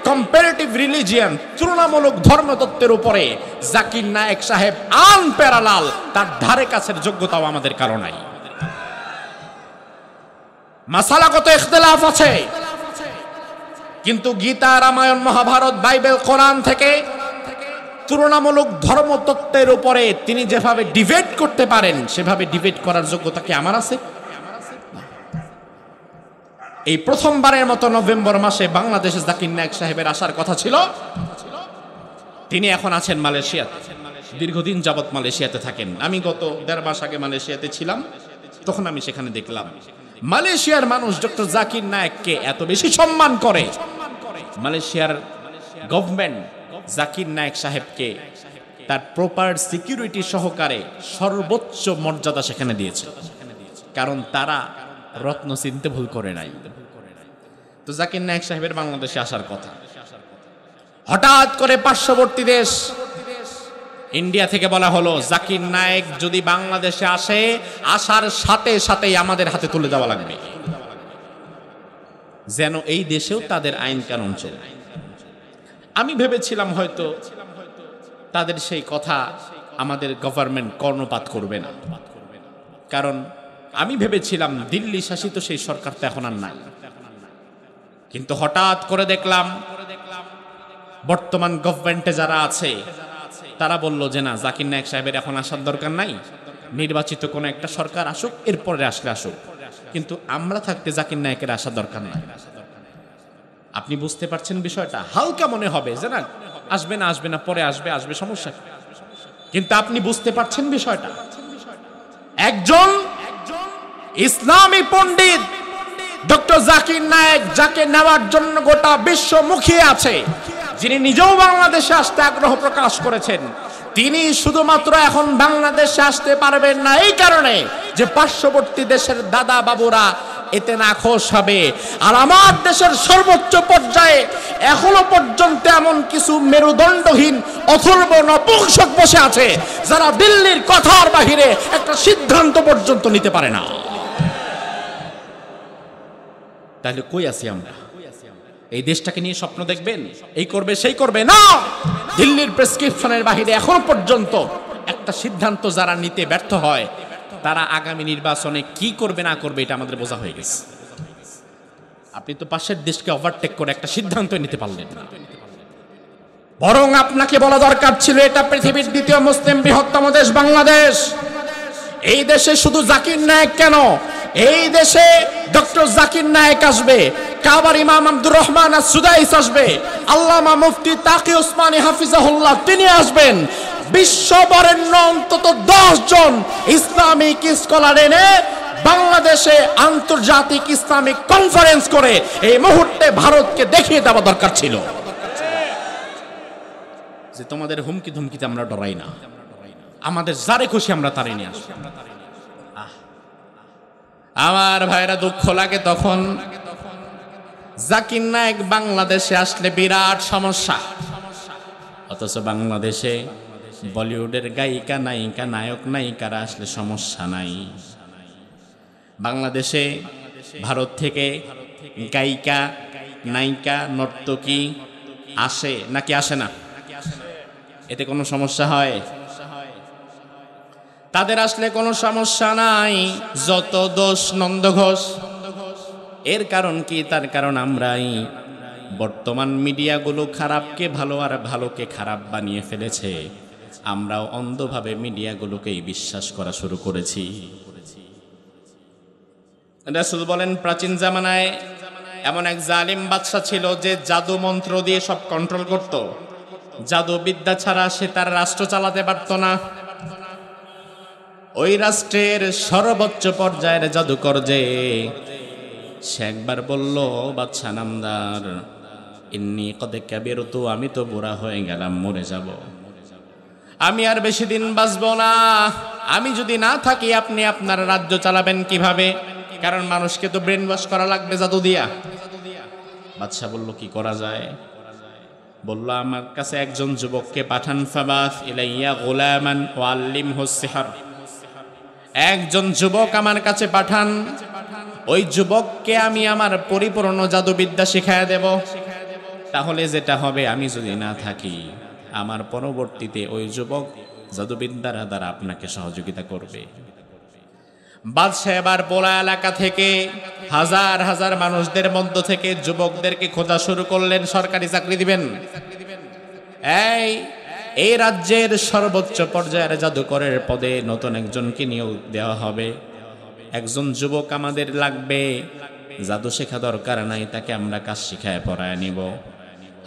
কম্পারেটিভ রিলিজিয়ান, তুলনামূলক ধর্মতত্ত্বের উপরে জাকির নায়েক সাহেব আনপ্যারালাল, তার ধারে কাছের যোগ্যতাও আমাদের কারো নাই। মাসালাগত ইখতিলাফ আছে, কিন্তু গীতা, রামায়ণ, মহাভারত, বাইবেল, কোরআন থেকে তুলনামূলক ধর্মতত্ত্বের উপরে তিনি যেভাবে ডিবেট করতে পারেন, সেভাবে ডিবেট করার যোগ্যতা কি আমার আছে? এই প্রথমবারের মতো নভেম্বর মাসে বাংলাদেশে জাকির নায়েক সাহেবের আসার কথা ছিল। তিনি এখন আছেন মালয়েশিয়াতে, দীর্ঘদিন যাবৎ মালয়েশিয়াতে থাকেন। আমি গত 1.5 মাস আগে মালয়েশিয়াতে ছিলাম, তখন আমি সেখানে দেখলাম মালয়েশিয়ার মানুষ ডক্টর জাকির নায়েককে এত বেশি সম্মান করে। মালয়েশিয়ার গভর্নমেন্ট জাকির নায়েক সাহেবকে তার প্রপার সিকিউরিটি সহকারে সর্বোচ্চ মর্যাদা সেখানে দিয়েছে, কারণ তারা রত্ন চিনতে ভুল করে নাই। তো জাকির নায়েক সাহেবের বাংলাদেশে আসার কথা, হঠাৎ করে পার্শ্ববর্তী দেশ ইন্ডিয়া থেকে বলা হলো জাকির নায়েক যদি বাংলাদেশে আসে, আসার সাথে সাথেই আমাদের হাতে তুলে দেওয়া লাগবে, যেন এই দেশেও তাদের আইন কানুন চলে। আমি ভেবেছিলাম হয়তো তাদের সেই কথা আমাদের গভর্নমেন্ট কর্ণপাত করবে না, কারণ আমি ভেবেছিলাম দিল্লি শাসিত সেই সরকার তো এখন আর নাই। কিন্তু হঠাৎ করে দেখলাম বর্তমান গভর্নমেন্টে যারা আছে তারা বলল যে না, জাকির নায়েক সাহেবের এখন আসার দরকার নাই, নির্বাচিত কোন একটা সরকার আসুক, এরপরে আসলে আসুক, কিন্তু আমরা থাকতে জাকির নায়েকের আসা দরকার নাই। আপনি বুঝতে পারছেন বিষয়টা? হালকা মনে হবে যে না আসবে না, আসবে না, পরে আসবে, আসবে, সমস্যা কি? কিন্তু আপনি বুঝতে পারছেন বিষয়টা? একজন ইসলামী পণ্ডিত ডক্টর জাকির নায়েক, যাকে নেওয়ার জন্য গোটা বিশ্ব মুখিয়ে আছে, যিনি নিজেও বাংলাদেশে আসতে আগ্রহ প্রকাশ করেছেন, তিনি শুধুমাত্র এখন বাংলাদেশে আসতে পারবেন না এই কারণে যে পার্শ্ববর্তী দেশের দাদা বাবুরা এতে নাখোশ হবে। আর আমার দেশের সর্বোচ্চ পর্যায়ে এখনো পর্যন্ত এমন কিছু মেরুদণ্ডহীন অথর্ব নপুংসক বসে আছে যারা দিল্লির কথার বাহিরে একটা সিদ্ধান্ত পর্যন্ত নিতে পারে না। তাহলে কই আছি আমরা? এই দেশটাকে নিয়ে স্বপ্ন দেখবেন, এই করবে সেই করবে না। দিল্লির প্রেসক্রিপশনের বাহিরে এখন পর্যন্ত একটা সিদ্ধান্ত যারা নিতে ব্যর্থ হয়, তারা আগামী নির্বাচনে কি করবে না করবে এটা আমাদের বোঝা হয়ে গেছে। আপনি তো পাশের দেশকে ওভারটেক করে একটা সিদ্ধান্ত নিতে পারলেন না। বরং আপনাকে বলা দরকার ছিল এটা পৃথিবীর দ্বিতীয় মুসলিম বৃহত্তম দেশ বাংলাদেশ। এই দেশে শুধু জাকির নায়েক কেন, এই দেশে ডক্টর জাকির নায়েক আসবে, কাবার ইমাম আব্দুর রহমান আস-সুদাইস আসবে, আল্লামা মুফতি তাকি উসমানী হাফিজাহুল্লাহ তিনি আসবেন, বিশ্ববরেণ্য অন্তত 10 জন ইসলামিক স্কলার এনে বাংলাদেশে আন্তর্জাতিক ইসলামিক কনফারেন্স করে এই মুহূর্তে ভারতকে দেখিয়ে দেওয়া দরকার ছিল যে তোমাদের হুমকি ধুমকিতে আমরা ডরাই না, আমাদের যারে খুশি আমরা তারে নিয়ে আসি। আমার ভাইরা দুঃখ লাগে তখন জাকির নায়েক বাংলাদেশে আসলে বিরাট সমস্যা, অথচ বাংলাদেশে বলিউডের গায়িকা নায়িকা নায়ক নায়িকারা আসলে সমস্যা নাই। বাংলাদেশে ভারত থেকে গায়িকা নায়িকা নর্তকী আসে নাকি আসে না? এতে কোনো সমস্যা হয়? তাদের আসলে কোনো সমস্যা নাই। যত দোষ নন্দ ঘোষ। এর কারণ কি? তার কারণ আমরাই বর্তমান মিডিয়াগুলো খারাপকে ভালো আর ভালোকে খারাপ বানিয়ে ফেলেছে। আমরাও অন্ধভাবে মিডিয়াগুলোকেই বিশ্বাস করা শুরু করেছি। রাসূল বলেন প্রাচীন জামানায় এমন এক জালিম বাদশা ছিল যে জাদু মন্ত্র দিয়ে সব কন্ট্রোল করত। জাদু বিদ্যা ছাড়া সে তার রাষ্ট্র চালাতে পারত না। ওই রাষ্ট্রের সর্বোচ্চ পর্যায়ের জাদুকর যে, সে একবার বলল বাদশা নামদার, ইন্নী কদ কাবিরতু, আমি তো বুড়া হয়ে গেলাম, মরে যাব, আমি আর বেশি দিন বাঁচব না। আমি যদি না থাকি আপনি আপনার রাজ্য চালাবেন কিভাবে? কারণ মানুষকে তো ব্রেন ওয়াশ করা লাগবে জাদু দিয়া। বাদশা বলল কি করা যায়? বলল আমার কাছে একজন যুবককে পাঠান, ফাবাস ইলাইয়া গুলামান ওয়াল্লিমহুস সিহর, একজন যুবক আমার কাছে পাঠান, ওই যুবককে আমি আমার পরিপূর্ণ জাদুবিদ্যা শিখাইয়া দেব। তাহলে যেটা হবে, আমি যদি না থাকি আমার পরবর্তীতে ওই যুবক জাদুবিদ্যার দ্বারা আপনাকে সহযোগিতা করবে। বাদশা এবার পোলা এলাকা থেকে হাজার হাজার মানুষদের মধ্য থেকে যুবকদেরকে খোঁজা শুরু করলেন, সরকারি চাকরি দিবেন। এই রাজ্যের সর্বোচ্চ পর্যায়ের জাদুকরের পদে নতুন একজনকে নিয়োগ দেওয়া হবে। একজন যুবক আমাদের লাগবে, জাদু শেখা দরকার নাই, তাকে আমরা কাজ শিখায় পড়ায় নিব।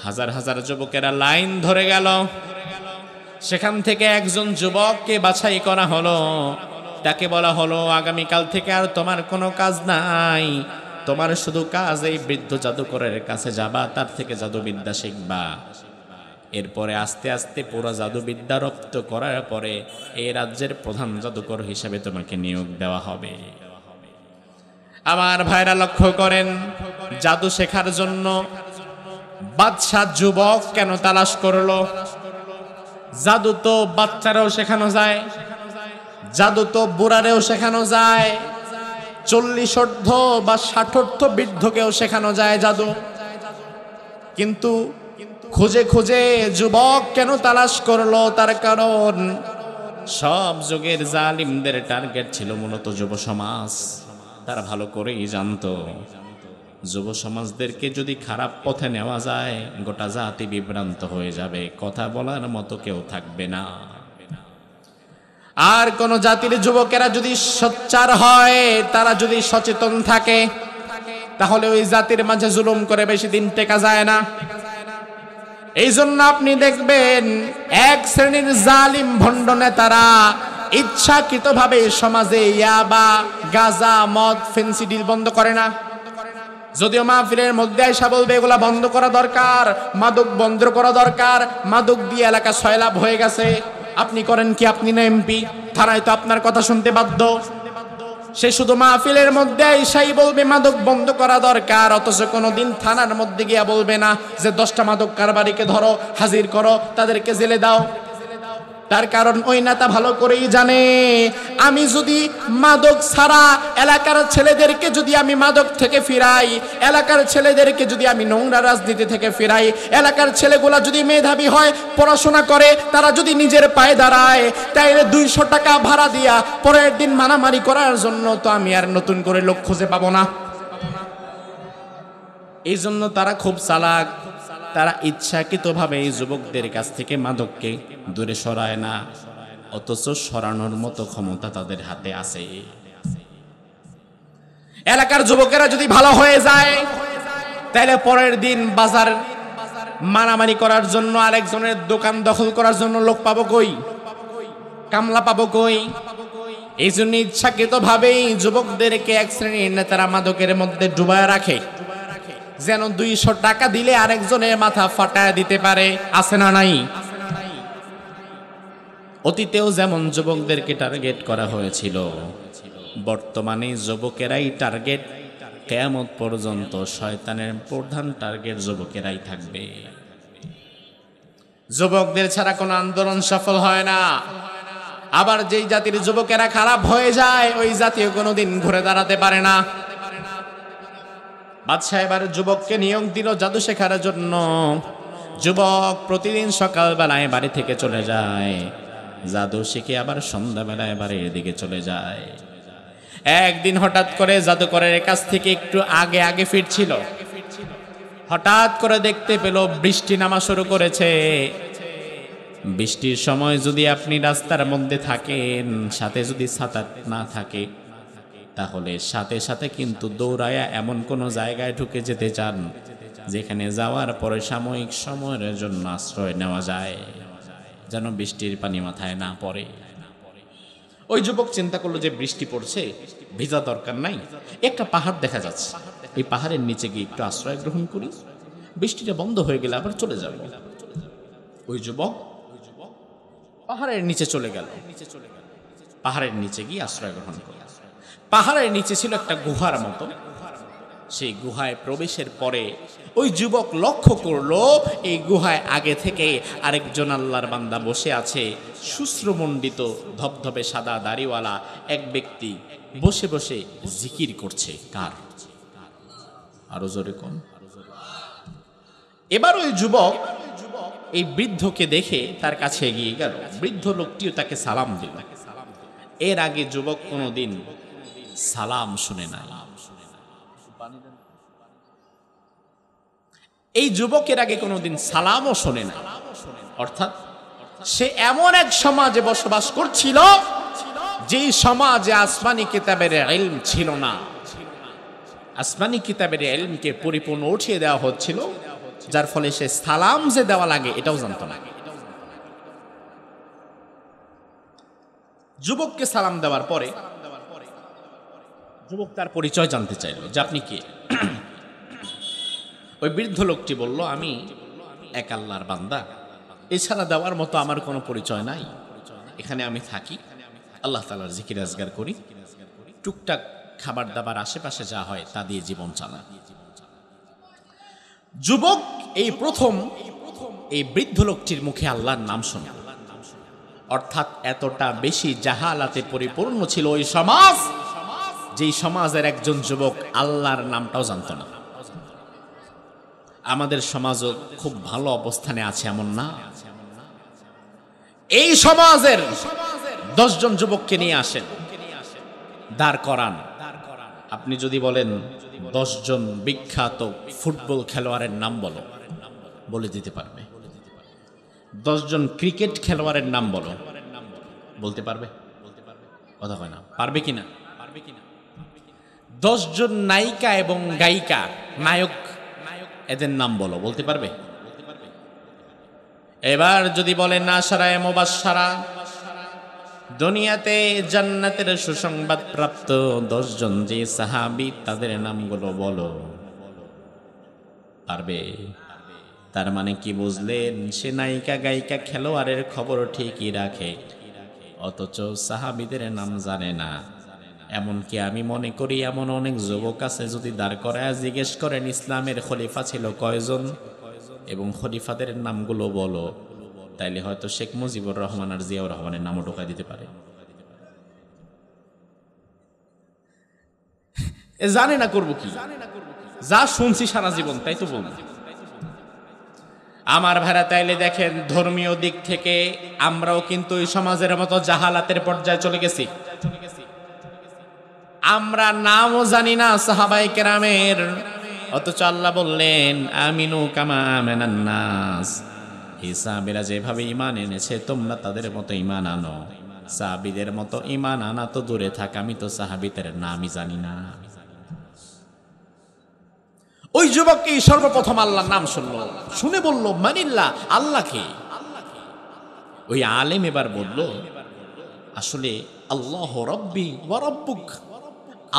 হাজার হাজার যুবকেরা লাইন ধরে গেল। সেখান থেকে একজন যুবককে বাছাই করা হলো। তাকে বলা হলো আগামীকাল থেকে আর তোমার কোনো কাজ নাই, তোমার শুধু কাজ এই বৃদ্ধ জাদুকরের কাছে যাবা, তার থেকে জাদুবিদ্যা শিখবা। এরপরে আস্তে আস্তে পুরো জাদুবিদ্যা রপ্ত করার পরে এই রাজ্যের প্রধান জাদুকর হিসেবে তোমাকে নিয়োগ দেওয়া হবে। আমার ভাইরা লক্ষ্য করেন, জাদু শেখার জন্য বাদশা যুবক কেন তালাশ করলো? জাদু তো বাচ্চারাও শেখানো যায়, জাদু তো বুড়ারেও শেখানো যায়, 40 বা 60 বৃদ্ধকেও শেখানো যায় জাদু। কিন্তু খুঁজে খুঁজে যুবক কেন তালাশ করলো? তার কারণ সব যুগের জালিমদের টার্গেট ছিল মূলত যুব সমাজ। তারা ভালো করেই জানতো যুব সমাজদেরকে যদি খারাপ পথে নেওয়া যায় গোটা জাতি বিভ্রান্ত হয়ে যাবে, কথা বলার মতো কেউ থাকবে না। আর কোন জাতির যুবকেরা যদি সোচ্চার হয়, তারা যদি সচেতন থাকে, তাহলে ওই জাতির মাঝে জুলুম করে বেশি দিন টেকা যায় না। এই জন্য আপনি দেখবেন এক শ্রেণীর জালিম ভণ্ড নেতারা ইচ্ছাকৃতভাবে সমাজে ইয়াবা, গাঁজা, মদ, ফেন্সিডিল বন্ধ করে না। যদিও মাহফিলের মধ্যে আইসা বলবে এগুলা বন্ধ করা দরকার, মাদক বন্ধ করা দরকার, মাদক দিয়ে এলাকা সয়লাভ হয়ে গেছে। আপনি করেন কি? আপনি না এমপি, থানায় তো আপনার কথা শুনতে বাধ্য। সে শুধু মাহফিলের মধ্যে আইসাই বলবে মাদক বন্ধ করা দরকার, অথচ কোনোদিন থানার মধ্যে গিয়া বলবে না যে 10টা মাদক কারবারিকে ধরো, হাজির করো, তাদেরকে জেলে দাও। তার কারণ ওই নেতা ভালো করেই জানে, আমি যদি মাদক ছাড়া এলাকার ছেলেদেরকে যদি আমি মাদক থেকে ফিরাই, এলাকার ছেলেদেরকে যদি আমি নোংরা রাজনীতি থেকে ফিরাই, এলাকার ছেলেগুলা যদি মেধাবী হয়, পড়াশোনা করে, তারা যদি নিজের পায়ে দাঁড়ায়, তাইলে 200 টাকা ভাড়া দিয়া পরের দিন মারামারি করার জন্য তো আমি আর নতুন করে লোক খুঁজে পাবো না। এই জন্য তারা খুব চালাক। তারা ইচ্ছাকৃতভাবে এই যুবকদের কাছ থেকে মাদককে দূরে সরায় না, অথচ সরানোর মতো ক্ষমতা তাদের হাতে আছে। এলাকার যুবকেরা যদি ভালো হয়ে যায়, তাহলে পরের দিন বাজার মারামারি করার জন্য, আরেকজনের দোকান দখল করার জন্য লোক পাবো কই? কামলা পাবো কই? এই জন্য ইচ্ছাকৃতভাবেই যুবকদেরকে এক শ্রেণীর নেতারা মাদকের মধ্যে ডুবায় রাখে, যেন 200 টাকা দিলে আরেকজনের মাথা ফাটায় দিতে পারে। আছে না নাই? অতীতেও যেমন যুবকদেরকে টার্গেট করা হয়েছিল, বর্তমানে যুবকেরাই টার্গেট। কিয়ামত পর্যন্ত শয়তানের প্রধান টার্গেট যুবকেরাই থাকবে। যুবকদের ছাড়া কোনো আন্দোলন সফল হয় না। আবার যেই জাতির যুবকেরা খারাপ হয়ে যায়, ওই জাতীয় কোনোদিন ঘুরে দাঁড়াতে পারে না। বাদশাহ এবার যুবককে নিয়োগ দিল জাদু শেখার জন্য। যুবক প্রতিদিন সকালবেলায় বাড়ি থেকে চলে যায়, জাদু শিখে আবার সন্ধ্যাবেলায় বাড়ির দিকে চলে যায়। একদিন হঠাৎ করে জাদুকরের কাছ থেকে একটু আগে আগে ফিরছিল, হঠাৎ করে দেখতে পেল বৃষ্টি নামা শুরু করেছে। বৃষ্টির সময় যদি আপনি রাস্তার মধ্যে থাকেন, সাথে যদি ছাতা না থাকে, তাহলে সাথে সাথে কিন্তু দৌড়ায়া এমন কোনো জায়গায় ঢুকে যেতে চান যেখানে যাওয়ার পরে সাময়িক সময়ের জন্য আশ্রয় নেওয়া যায়, যেন বৃষ্টির পানি মাথায় না পড়ে। ওই যুবক চিন্তা করলো যে বৃষ্টি পড়ছে, ভিজা দরকার নাই, একটা পাহাড় দেখা যাচ্ছে, এই পাহাড়ের নিচে গিয়ে একটু আশ্রয় গ্রহণ করি, বৃষ্টিটা বন্ধ হয়ে গেলে আবার চলে যাব। ওই যুবক পাহাড়ের নিচে চলে গেল, পাহাড়ের নিচে গিয়ে আশ্রয় গ্রহণ করল। পাহাড়ের নিচে ছিল একটা গুহার মতো। সেই গুহায় প্রবেশের পরে ওই যুবক লক্ষ্য করলো এই গুহায় আগে থেকে আরেকজন আল্লাহর বান্দা বসে আছে। শুশ্রমণ্ডিত ধবধবে সাদা দাড়িওয়ালা এক ব্যক্তি বসে বসে জিকির করছে। কার? আরো জোরে কোন? এবার ওই যুবক এই বৃদ্ধকে দেখে তার কাছে এগিয়ে গেল। বৃদ্ধ লোকটিও তাকে সালাম দিল। এর আগে যুবক কোনোদিন সালাম শুনে নাই। এই যুবকের আগে কোনোদিন সালামও শোনে না। অর্থাৎ সে এমন এক সমাজে বসবাস করছিল যেই সমাজে আসমানি কিতাবের ইলম ছিল না। আসমানি কিতাবের ইলমকে পরিপূর্ণ উঠিয়ে দেওয়া হচ্ছিল, যার ফলে সে সালাম যে দেওয়া লাগে এটাও জানত না। যুবককে সালাম দেওয়ার পরে যুবক তার পরিচয় জানতে চাইল যে আপনি কে। ওই বৃদ্ধ লোকটি বলল, আমি এক আল্লাহর বান্দা, এছাড়া দেওয়ার মতো আমার কোনো পরিচয় নাই। এখানে আমি থাকি, আল্লাহ তাআলার জিকির আজগার করি, টুকটাক খাবার দাবার আশেপাশে যা হয় তা দিয়ে জীবন চালা। যুবক এই প্রথম এই বৃদ্ধ লোকটির মুখে আল্লাহর নাম শোনে। অর্থাৎ এতটা বেশি জাহালাতে পরিপূর্ণ ছিল ওই সমাজ, যেই সমাজের একজন যুবক আল্লাহর নামটাও জানত না। আমাদের সমাজও খুব ভালো অবস্থানে আছে এমন না। এই সমাজের 10 জন যুবককে নিয়ে আসেন, দাঁড় করান। আপনি যদি বলেন 10 জন বিখ্যাত ফুটবল খেলোয়াড়ের নাম বলো, বলে দিতে পারবে। 10 জন ক্রিকেট খেলোয়াড়ের নাম বলো, বলতে পারবে। কথা কয় না, পারবে কিনা? 10 জন নায়িকা এবং গায়িকা, নায়ক, এদের নাম বলো, বলতে পারবে? এবার যদি বলেন আশারায়ে মুবাশশারা, দুনিয়াতে জান্নাতের সুসংবাদ প্রাপ্ত 10 জন যে সাহাবী, তাদের নামগুলো বলো, পারবে? তার মানে কি বুঝলেন? সে নায়িকা গায়িকা খেলোয়াড়ের খবর ঠিকই রাখে, অথচ সাহাবীদের নাম জানে না। এমনকি আমি মনে করি এমন অনেক যুবক আছে, যদি দাঁড় করায় জিজ্ঞেস করেন ইসলামের খলিফা ছিল কয়জন এবং খলিফাদের নামগুলো বলো, তাইলে হয়তো শেখ মুজিবুর রহমান আর জিয়াউর রহমানের নামও ঢোকায় দিতে পারে। জানে না, করবো কি? যা শুনছি সারা জীবন তাই তো বলবো। আমার ভাড়া তাইলে দেখেন, ধর্মীয় দিক থেকে আমরাও কিন্তু এই সমাজের মতো জাহালাতের পর্যায়ে চলে গেছি। আমরা নামও জানি না সাহাবায়ে কেরামের, অথচ আল্লাহ বললেন আমিনু কামা আমানান নাস, এই সাহাবীরা যেভাবে ঈমান এনেছে তোমরা তাদের মতো ঈমান আনো। সাহাবীদের মতো ঈমান আনা তো দূরে থাক, আমি তো সাহাবীদের নামই জানি না। ওই যুবককে সর্বপ্রথম আল্লাহর নাম শুনলো, শুনে বলল মানিল্লাহ, আল্লাহকে। ওই আলেম এবার বলল আসলে আল্লাহ রব্বি ওয়া রব্বুক,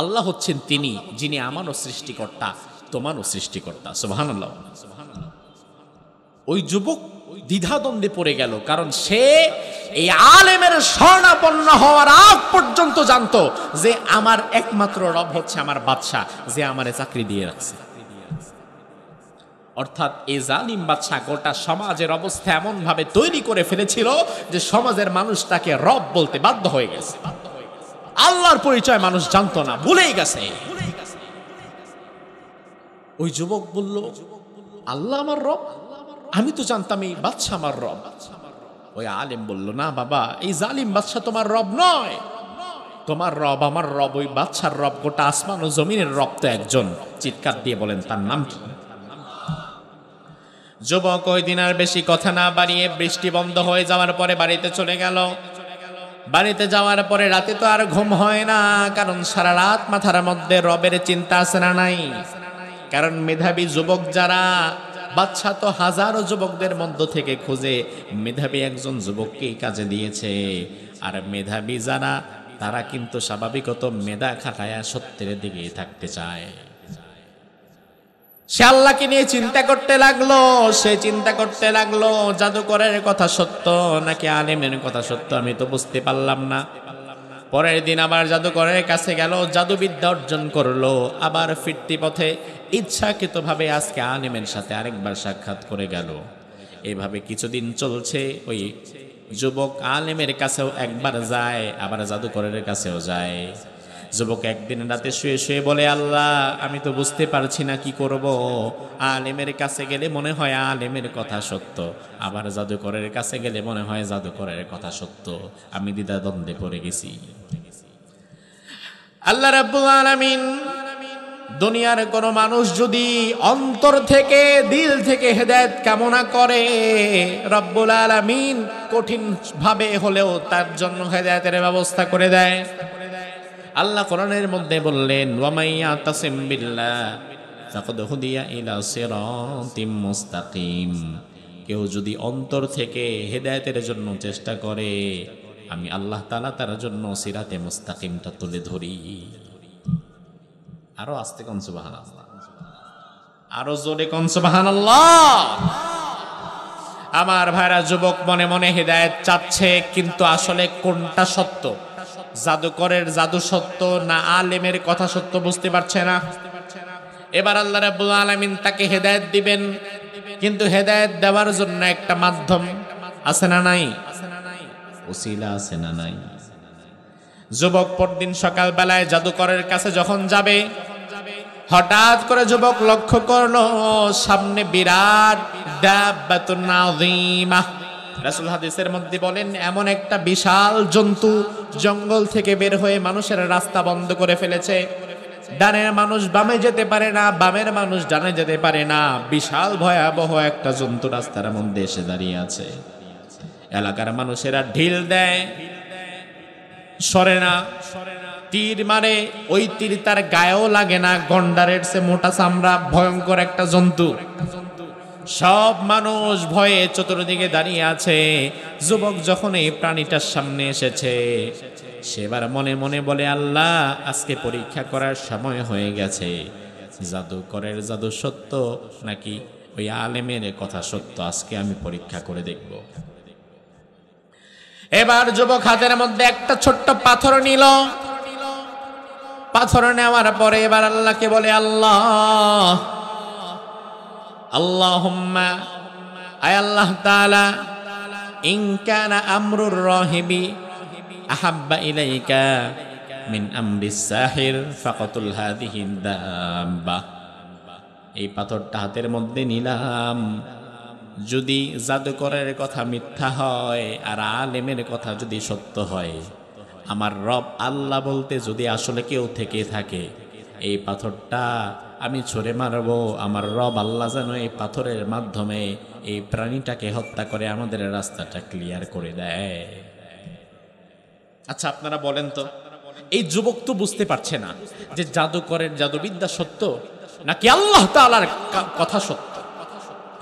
আল্লাহ হচ্ছেন তিনি যিনি আমারও সৃষ্টিকর্তা তোমারও সৃষ্টিকর্তা। সুবহানাল্লাহ। ওই যুবক দ্বিধাদ্বন্দ্বে পড়ে গেল, কারণ সে এই আলেমের শরণাপন্ন হওয়ার আগ পর্যন্ত জানতো যে আমার একমাত্র রব হচ্ছে আমার বাদশা, যে আমারে চাকরি দিয়ে রাখছে। অর্থাৎ এই জালিম বাদশা গোটা সমাজের অবস্থা এমন ভাবে তৈরি করে ফেলেছিল যে সমাজের মানুষ তাকে রব বলতে বাধ্য হয়ে গেছে। আল্লাহর পরিচয় মানুষ জানতো না, ভুলেই গেছে। ওই যুবক বলল আল্লাহ আমার রব, আমি তো জানতাম এই বাদশা আমার রব। ওই আলেম বলল না বাবা, এই জালিম বাদশা তোমার রব নয়, তোমার রব আমার রব, ওই বাদশার রব, গোটা আসমান ও জমিনের রব তো একজন। চিৎকার দিয়ে বলেন তার নাম কি? যুবক ওই দিন আর বেশি কথা না বাড়িয়ে বৃষ্টি বন্ধ হয়ে যাওয়ার পরে বাড়িতে চলে গেল। বাড়িতে যাওয়ার পরে রাতে তো আর ঘুম হয় না, কারণ সারা রাত মাথার মধ্যে রবের চিন্তা আছে না নাই? কারণ মেধাবী যুবক যারা, বাদশা তো হাজারো যুবকদের মধ্য থেকে খুঁজে মেধাবী একজন যুবককেই কাজে দিয়েছে। আর মেধাবী যারা, তারা কিন্তু স্বাভাবিকত মেধা খাটায়া সত্যের দিকে থাকতে চায়। সে আল্লাহকে নিয়ে চিন্তা করতে লাগলো। সে চিন্তা করতে লাগলো জাদুকরের কথা সত্য নাকি আলেমের কথা সত্য, আমি তো বুঝতে পারলাম না। পরের দিন আবার জাদুকরের কাছে গেল, জাদুবিদ্যা অর্জন করলো। আবার ফিরতি পথে ইচ্ছাকৃতভাবে আজকে আলেমের সাথে আরেকবার সাক্ষাৎ করে গেল। এভাবে কিছুদিন চলছে। ওই যুবক আলেমের কাছেও একবার যায়, আবার জাদুকরের কাছেও যায়। যুবক একদিন রাতে শুয়ে শুয়ে বলে আল্লাহ, আমি তো বুঝতে পারছি না কি করব। আলেমের কাছে গেলে মনে হয় আলেমের কথা সত্য, আবার জাদুকরের কাছে গেলে মনে হয় জাদুকরের কথা সত্য। আমি দ্বিধাদ্বন্দ্বে পড়ে গেছি। আল্লাহ রাব্বুল আলামিন, দুনিয়ার কোন মানুষ যদি অন্তর থেকে দিল থেকে হেদায়েত কামনা করে, রব্বুল আলামিন কঠিন ভাবে হলেও তার জন্য হেদায়েতের ব্যবস্থা করে দেয়। আল্লাহ কোরআনের মধ্যে বললেন ওয়ামাইয়া তাসিম বিল্লাহ ফাকাদ হুদিয়া ইলা সিরাতিম মুস্তাকিম, কেউ যদি অন্তর থেকে হেদায়েতের জন্য চেষ্টা করে, আমি আল্লাহ তাআলা তার জন্য সিরাতে মুস্তাকিমটা তুলে ধরি। আরো আস্তে কোন সুবহানাল্লাহ, আরো জোরে কোন সুবহানাল্লাহ। আমার ভাইরা, যুবক মনে মনে হেদায়েত চাচ্ছে, কিন্তু আসলে কোনটা সত্য? জাদুকরের জাদু সত্য না আলেমের কথা সত্য বুঝতে পারছে না। এবার আল্লাহ রাব্বুল আলামিন তাকে হেদায়েত দিবেন, কিন্তু হেদায়েত দেওয়ার জন্য একটা মাধ্যম আছে না নাই? ওসিলা আছে না নাই? যুবক পরদিন সকাল বেলায় জাদুকরের কাছে যখন যাবে, হঠাৎ করে যুবক লক্ষ্য করলো সামনে বিরাট দাব্বাতুন আযীমা। রাসূল হাদিসের মধ্যে বলেন, এমন একটা বিশাল জন্তু জঙ্গল থেকে বের হয়ে মানুষের রাস্তা বন্ধ করে ফেলেছে। ডানের মানুষ বামে যেতে পারে না, বামের মানুষ ডানে যেতে পারে না। বিশাল ভয়াবহ একটা জন্তু রাস্তার মধ্যে এসে দাঁড়িয়ে আছে। এলাকার মানুষেরা ঢিল দেয়, সরে না, তীর মারে, ওই তীর তার গায়েও লাগে না, গন্ডারের সে মোটা চামড়া, ভয়ঙ্কর একটা জন্তু। সব মানুষ ভয়ে চতুর্দিকে দাঁড়িয়ে আছে। যুবক যখন এই প্রাণীটার সামনে এসেছে, সেবার মনে মনে বলে, আল্লাহ, আজকে পরীক্ষা করার সময় হয়ে গেছে। জাদুকরের জাদু সত্য নাকি ওই আলেমের কথা সত্য, আজকে আমি পরীক্ষা করে দেখব। এবার যুবক হাতের মধ্যে একটা ছোট্ট পাথর নিল। পাথর নেওয়ার পরে এবার আল্লাহকে বলে, আল্লাহ, আল্লাহুম্মা, আয় আল্লাহ তাআলা, ইন কানা আমরুর রাহিবি আহাব্বা ইলাইকা মিন আমরিস সাহির ফাকাতুল হাদিহি দাব্বা। এই পাথরটা হাতের মধ্যে নিলাম, যদি জাদুকরের কথা মিথ্যা হয় আর আলেমের কথা যদি সত্য হয়, আমার রব আল্লাহ বলতে যদি আসলে কেউ থেকে থাকে, এই পাথরটা আমি ছুঁড়ে মারব। আমার রব আল্লাহ যেন এই পাথরের মাধ্যমে এই প্রাণীটাকে হত্যা করে আমাদের রাস্তাটা ক্লিয়ার করে দেয়। আচ্ছা, আপনারা বলেন তো, এই যুবক তো বুঝতে পারছে না যে জাদুকরের জাদুবিদ্যা সত্য নাকি আল্লাহ তাআলার কথা সত্য।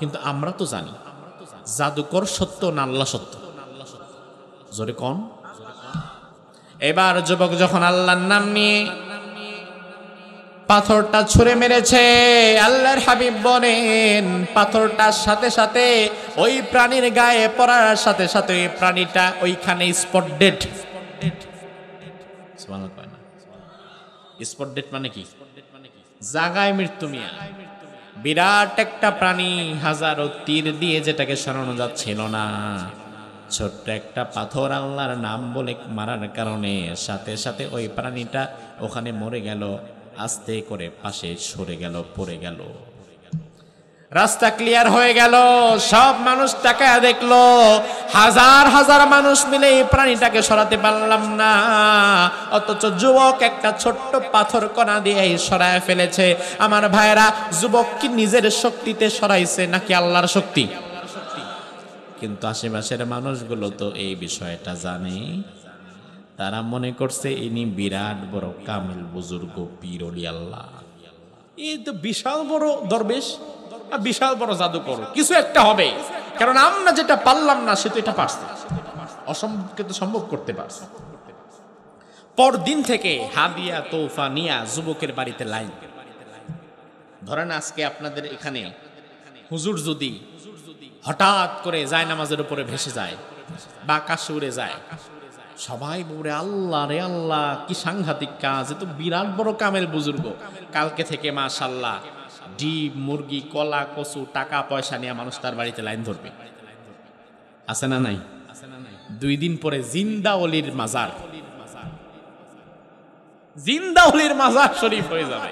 কিন্তু আমরা তো জানি জাদুকর সত্য না আল্লাহ সত্য। জোরে কোন? এবার যুবক যখন আল্লাহর নাম নিয়ে পাথরটা ছুঁড়ে মেরেছে, আল্লাহর হাবিব বলেন, পাথরটার সাথে সাথে ওই প্রাণীর গায়ে পড়ার সাথে সাথে ওই প্রাণীটা ওইখানে স্পট ডেড। স্পট ডেড মানে কি? জাগায় মৃত্যু মিয়া। বিরাট একটা প্রাণী, হাজারো তীর দিয়ে যেটাকে সরানো যাচ্ছিল না, ছোট্ট একটা পাথর আল্লাহর নাম বলে মারার কারণে সাথে সাথে ওই প্রাণীটা ওখানে মরে গেল, আস্তে করে পাশে সরে গেল, পড়ে গেল। রাস্তা ক্লিয়ার হয়ে গেল। সব মানুষ তাকায় দেখলো, হাজার হাজার মানুষ মিলে এই প্রাণীটাকে সরাতে পারলাম না, অথচ যুবক একটা ছোট্ট পাথর কণা দিয়ে সরায় ফেলেছে। আমার ভাইরা, যুবক কি নিজের শক্তিতে সরাইছে নাকি আল্লাহর শক্তি? কিন্তু আশেপাশের মানুষগুলো তো এই বিষয়টা জানে। তারা মনে করছে ইনি বিরাট বড় কামিল বুজুর্গ পীর ওলি আল্লাহ, এই তো বিশাল বড় দরবেশ, বিশাল বড় জাদুকর, কিছু একটা হবে, কারণ আমরা যেটা পারলাম না সে তো এটা পারছে, অসম্ভবকে তো সম্ভব করতে পারছে। পরদিন থেকে হাদিয়া তোফা নিয়া যুবকের বাড়িতে লাইন। ধরেন আজকে আপনাদের এখানে হুজুর যদি হঠাৎ করে জায়নামাজের উপরে ভেসে যায় বা আকাশে উড়ে যায়, সবাই বলে, আল্লাহ রে আল্লাহ, কি সাংঘাতিক কাজ, এ তো বিরাট বড় কামেল বুজুর্গ। কালকে থেকে মাশাআল্লাহ ডিম, মুরগি, কলা, কচু, টাকা পয়সা নিয়ে মানুষ তার বাড়িতে লাইন ধরবে। আছে না নাই? 2 দিন পরে জিন্দা অলির মাজার, জিন্দা অলির মাজার শরীফ হয়ে যাবে।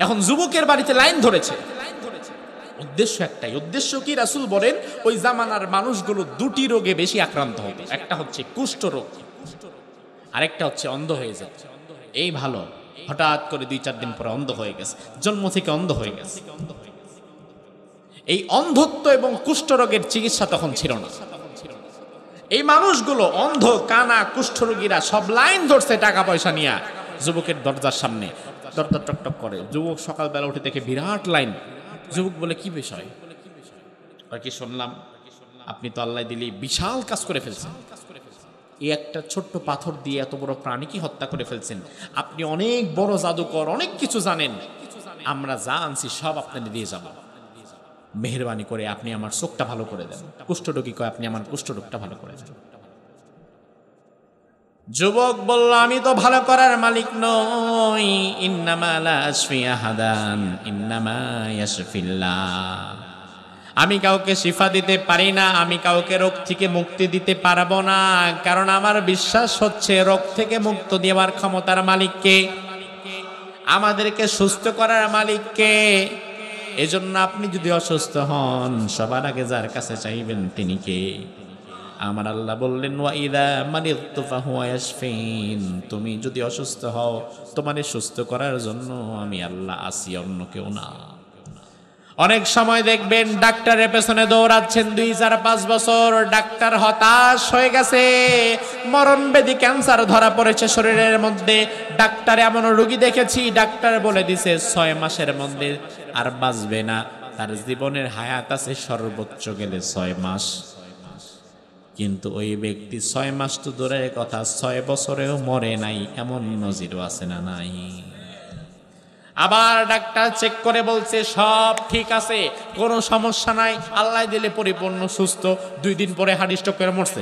এখন যুবকের বাড়িতে লাইন ধরেছে, উদ্দেশ্য একটাই। উদ্দেশ্য কি? রাসূল বলেন, ওই জামানার মানুষগুলো 2টি রোগে বেশি আক্রান্ত হতো। একটা হচ্ছে কুষ্ঠ রোগ, আরেকটা হচ্ছে অন্ধ হয়ে যায়। এই ভালো, হঠাৎ করে 2-4 দিন পরে অন্ধ হয়ে গেছে, জন্ম থেকে অন্ধ হয়ে গেছে। এই অন্ধত্ব এবং কুষ্ঠ রোগের চিকিৎসা তখন ছিল না। এই মানুষগুলো অন্ধ, কানা, কুষ্ঠরোগীরা সব লাইন ধরছে টাকা পয়সা নিয়ে যুবকের দরজার সামনে, দরজা টকটক করে। যুবক সকালবেলা উঠে দেখে বিরাট লাইন। যুবক বলে, কি বিষয়? কি শুনলাম আপনি তো আল্লাহ দিলি বিশাল কাজ করে ফেলছেন, এই একটা ছোট্ট পাথর দিয়ে এত বড় প্রাণীকে হত্যা করে ফেলছেন, আপনি অনেক বড় জাদুকর, অনেক কিছু জানেন, আমরা যা আনছি সব আপনাকে দিয়ে যাব, মেহেরবানি করে আপনি আমার চোখটা ভালো করে দেন। কুষ্ঠরোগী কয়, আপনি আমার কুষ্ঠরোগটা ভালো করে দেন। যুবক বলল, আমি তো ভালো করার মালিক নই, ইন্নামা লা আশফি আহাদান ইন্নামা ইয়াশফিল্লাহ, আমি কাউকে শিফা দিতে পারি না, আমি কাউকে রোগ থেকে মুক্তি দিতে পারবো না, কারণ আমার বিশ্বাস হচ্ছে রোগ থেকে মুক্ত দেওয়ার ক্ষমতার মালিককে, আমাদেরকে সুস্থ করার মালিককে। এজন্য আপনি যদি অসুস্থ হন, সবার আগে যার কাছে চাইবেন তিনি কে? আমার আল্লাহ বললেন, ওয়া ইযা মারিদতু ফাহুয়া ইয়াশফিন, তুমি যদি অসুস্থ হও, তোমাকে সুস্থ করার জন্য আমি আল্লাহ আছি, অন্য কেউ না। অনেক সময় দেখবেন ডাক্তারের পেছনে দৌড়াচ্ছেন 2-4-5 বছর, ডাক্তার হতাশ হয়ে গেছে, মরণবেদী ক্যান্সার ধরা পড়েছে শরীরের মধ্যে। ডাক্তার এমন রোগী দেখেছি, ডাক্তার বলে দিছে 6 মাসের মধ্যে আর বাঁচবে না, তার জীবনের হায়াত আছে সর্বোচ্চ গেলে 6 মাস। কিন্তু ওই ব্যক্তি 6 মাস তো দূরের কথা, 6 বছরেও মরে নাই, এমন নজিরও আছে না নাই? আবার ডাক্তার চেক করে বলছে সব ঠিক আছে, কোনো সমস্যা নাই, আল্লাহ দিলে পরিপূর্ণ সুস্থ, 2 দিন পরে হার্ট স্ট্রোক করে মরছে।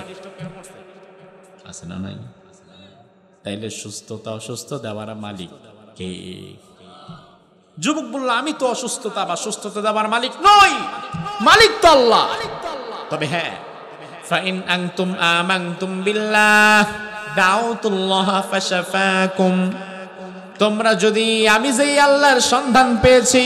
আছে না নাই? তাইলে সুস্থতা অসুস্থ দেওয়ার মালিক কে? যুবক বলল আমি তো অসুস্থতা বা সুস্থতা দেওয়ার মালিক নই, মালিক তো আল্লাহ। তবে হ্যাঁ, ফাইন আনতুম আমানতুম বিল্লাহ দাউতুল্লাহ ফাশাফাকুম, তোমরা যদি আমি যেই আল্লাহর সন্ধান পেয়েছি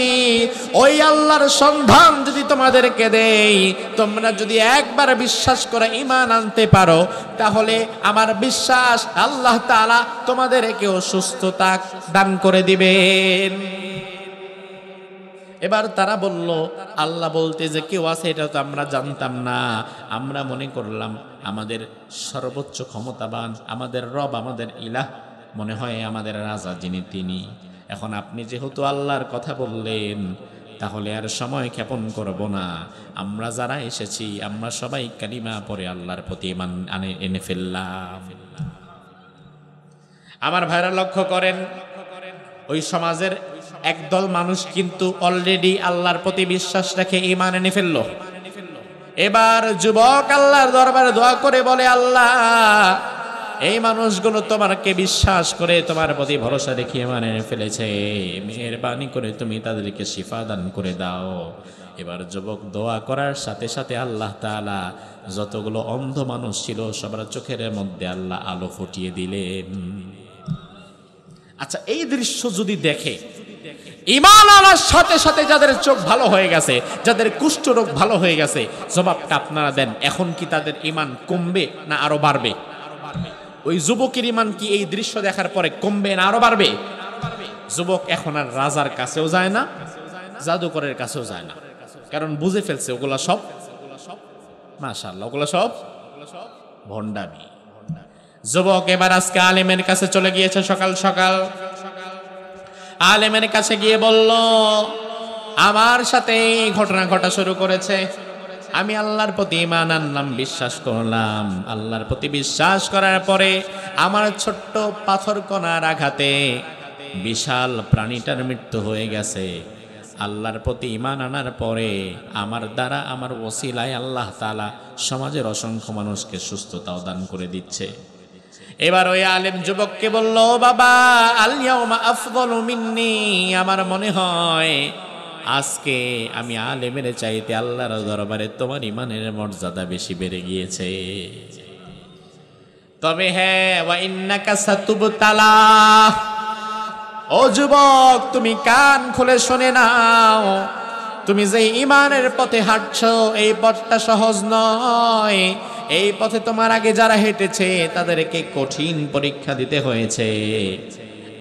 ওই আল্লাহর সন্ধান যদি তোমাদেরকে দেই, তোমরা যদি একবার বিশ্বাস করে ঈমান আনতে পারো, তাহলে আমার বিশ্বাস আল্লাহ তাআলা তোমাদেরকেও সুস্থতা দান করে দিবেন। এবার তারা বলল আল্লাহ বলতে যে কেউ আছে এটা তো আমরা জানতাম না, আমরা মনে করলাম আমাদের সর্বোচ্চ ক্ষমতাবান, আমাদের রব, আমাদের ইলাহ মনে হয় আমাদের রাজা যিনি তিনি। এখন আপনি যেহেতু আল্লাহর কথা বললেন, তাহলে আর সময় ক্ষেপণ করব না, আমরা যারা এসেছি আমরা সবাই কালিমা পড়ে আল্লাহর প্রতি ঈমান এনে ফেললাম। আমার ভাইরা লক্ষ্য করেন, ওই সমাজের একদল মানুষ কিন্তু অলরেডি আল্লাহর প্রতি বিশ্বাস রেখে ঈমান এনে ফেলল। এবার যুবক আল্লাহর দরবারে দোয়া করে বলে, আল্লাহ এই মানুষগুলো তোমাকে বিশ্বাস করে তোমার প্রতি ভরসা রেখে ঈমান এনে ফেলেছে, মেহেরবানি করে তুমি তাদেরকে শিফা দান করে দাও। এবার যুবক দোয়া করার সাথে সাথে আল্লাহ তাআলা যতগুলো অন্ধ মানুষ ছিল সবার চোখের মধ্যে আল্লাহ আলো ফুটিয়ে দিলেন। আচ্ছা, এই দৃশ্য যদি দেখে, ঈমান আনার সাথে সাথে যাদের চোখ ভালো হয়ে গেছে, যাদের কুষ্ঠ রোগ ভালো হয়ে গেছে, জবাবটা আপনারা দেন, এখন কি তাদের ঈমান কমবে না আরো বাড়বে? ওই যুবকের ঈমান কি এই দৃশ্য দেখার পরে কমবে না আরো বাড়বে? যুবক এখন আর রাজার কাছেও যায় না, জাদুকরের কাছেও যায় না, কারণ বুঝে ফেলছে ওগুলা সব মাশাআল্লাহ, ওগুলা সব ভণ্ডামি। যুবক এবার আজকে আলেমের কাছে চলে গিয়েছে। সকাল সকাল আলেমের কাছে গিয়ে বলল, আমার সাথে ঘটনা ঘটা শুরু করেছে, আমি আল্লাহর প্রতি ঈমান আনলাম, বিশ্বাস করলাম। আল্লাহর প্রতি বিশ্বাস করার পরে আমার ছোট্ট পাথর কণার আঘাতে বিশাল প্রাণীটার মৃত্যু হয়ে গেছে। আল্লাহর প্রতি ঈমান আনার পরে আমার দ্বারা, আমার ওসিলায় আল্লাহ তাআলা সমাজের অসংখ্য মানুষকে সুস্থতাও দান করে দিচ্ছে। এবার ওই আলেম যুবককে বলল, বাবা আল ইয়াউমা আফদালু মিন্নি, আমার মনে হয় আজকে আমি আলেমের চাইতে আল্লাহর দরবারে তোমার ঈমানের মর্যাদা বেশি বেড়ে গিয়েছে। তবে হ্যাঁ, ওয়া ইন্নাকা সাতুবতালা, ও যুবক তুমি কান খুলে শুনে নাও, তুমি যে ঈমানের পথে হাঁটছো এই পথটা সহজ নয়। এই পথে তোমার আগে যারা হেঁটেছে তাদেরকে কঠিন পরীক্ষা দিতে হয়েছে।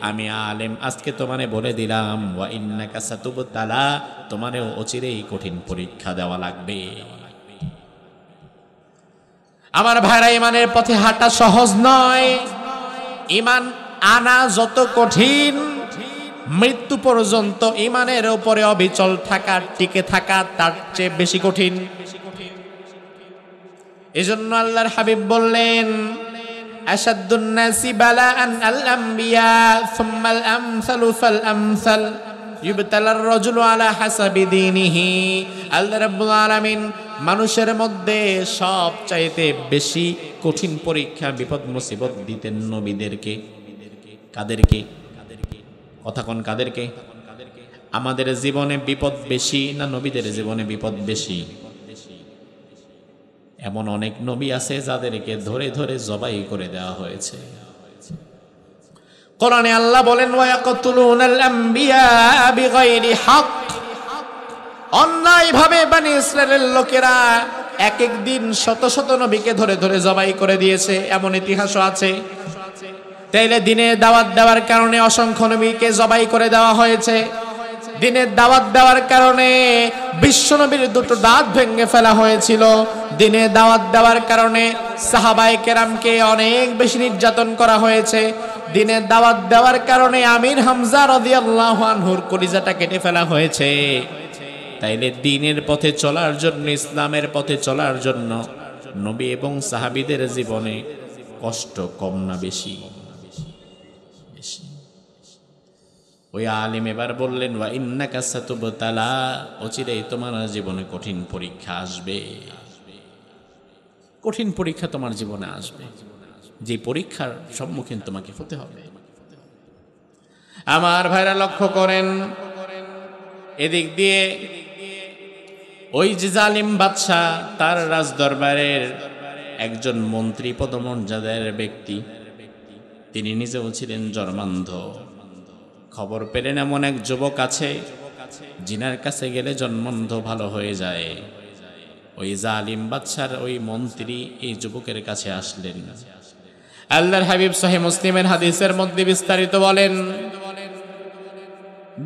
আমি আলেম আজকে তোমারে বলে দিলাম, ওয়া ইন্নাকা সাতুবতালা, তোমারেও অচিরেই কঠিন পরীক্ষা দেওয়া লাগবে। আমার ভাইরা, ঈমানের পথে হাঁটা সহজ নয়। ঈমান আনা যত কঠিন, মৃত্যু পর্যন্ত ঈমানের উপরে অবিচল থাকা, টিকে থাকা তার চেয়ে বেশি কঠিন। এজন্য আল্লাহর হাবিব বললেন, আশাদ্দুন নাসি বালাআন আল আমবিয়া সুম্মাল আমসালু ফাল আমসাল ইবতালার রাজুলু আলা হাসাবি দীনিহি। আল্লাহ রাব্বুল আলামিন মানুষের মধ্যে সবচাইতে বেশি কঠিন পরীক্ষা, বিপদ মুসিবত দিতেন নবীদেরকে। কাদেরকে? কথা কোন কাদেরকে? আমাদের জীবনে বিপদ বেশি না নবীদের জীবনে বিপদ বেশি? এমন অনেক নবী আছে যাদেরকে ধরে ধরে জবাই করে দেওয়া হয়েছে। কোরআনে আল্লাহ বলেন, ওয়া ইয়াকতুলুনাল আমবিয়া বিগাইরি হক, অন্যায়ভাবে বনি ইসরাইলের লোকেরা এক এক দিন শত শত নবীকে ধরে ধরে জবাই করে দিয়েছে, এমন ইতিহাসও আছে। তাইলে দিনে দাওয়াত দেওয়ার কারণে অসংখ্য নবীকে জবাই করে দেওয়া হয়েছে। দিনের দাওয়াত দেওয়ার কারণে বিশ্বনবীর দুটো দাঁত ভেঙে ফেলা হয়েছিল। দিনে দাওয়াত দেওয়ার কারণে সাহাবায়ে কেরামকে অনেক বেশি নির্যাতন করা হয়েছে। দিনের দাওয়াত দেওয়ার কারণে আমির হামজা রাদিয়াল্লাহু আনহুর কলিজাটা কেটে ফেলা হয়েছে। তাইলে দ্বীনের পথে চলার জন্য, ইসলামের পথে চলার জন্য নবী এবং সাহাবীদের জীবনে কষ্ট কম না বেশি? বেশি। ওই আলেম এবার বললেন, ওয়া ইন্নাকা সাতুবতালা, অচিরেই তোমার জীবনে কঠিন পরীক্ষা আসবে। কঠিন পরীক্ষা তোমার জীবনে আসবে, যে পরীক্ষার সম্মুখীন তোমাকে হতে হবে। আমার ভাইরা লক্ষ্য করেন, এদিক দিয়ে ওই যে জালিম বাদশা, তার রাজদরবারের একজন মন্ত্রী পদমর্যাদার ব্যক্তি, তিনি নিজেও ছিলেন জন্মান্ধ। খবর পেলেন এমন এক যুবক আছে জিনার কাছে গেলে জন্মান্ধ ভালো হয়ে যায়। ওই জালিম বাদশার ওই মন্ত্রী এই যুবকের কাছে আসলেন। আল্লাহর হাবিব সহিহ মুসলিমের হাদিসের মধ্যে বিস্তারিত বলেন,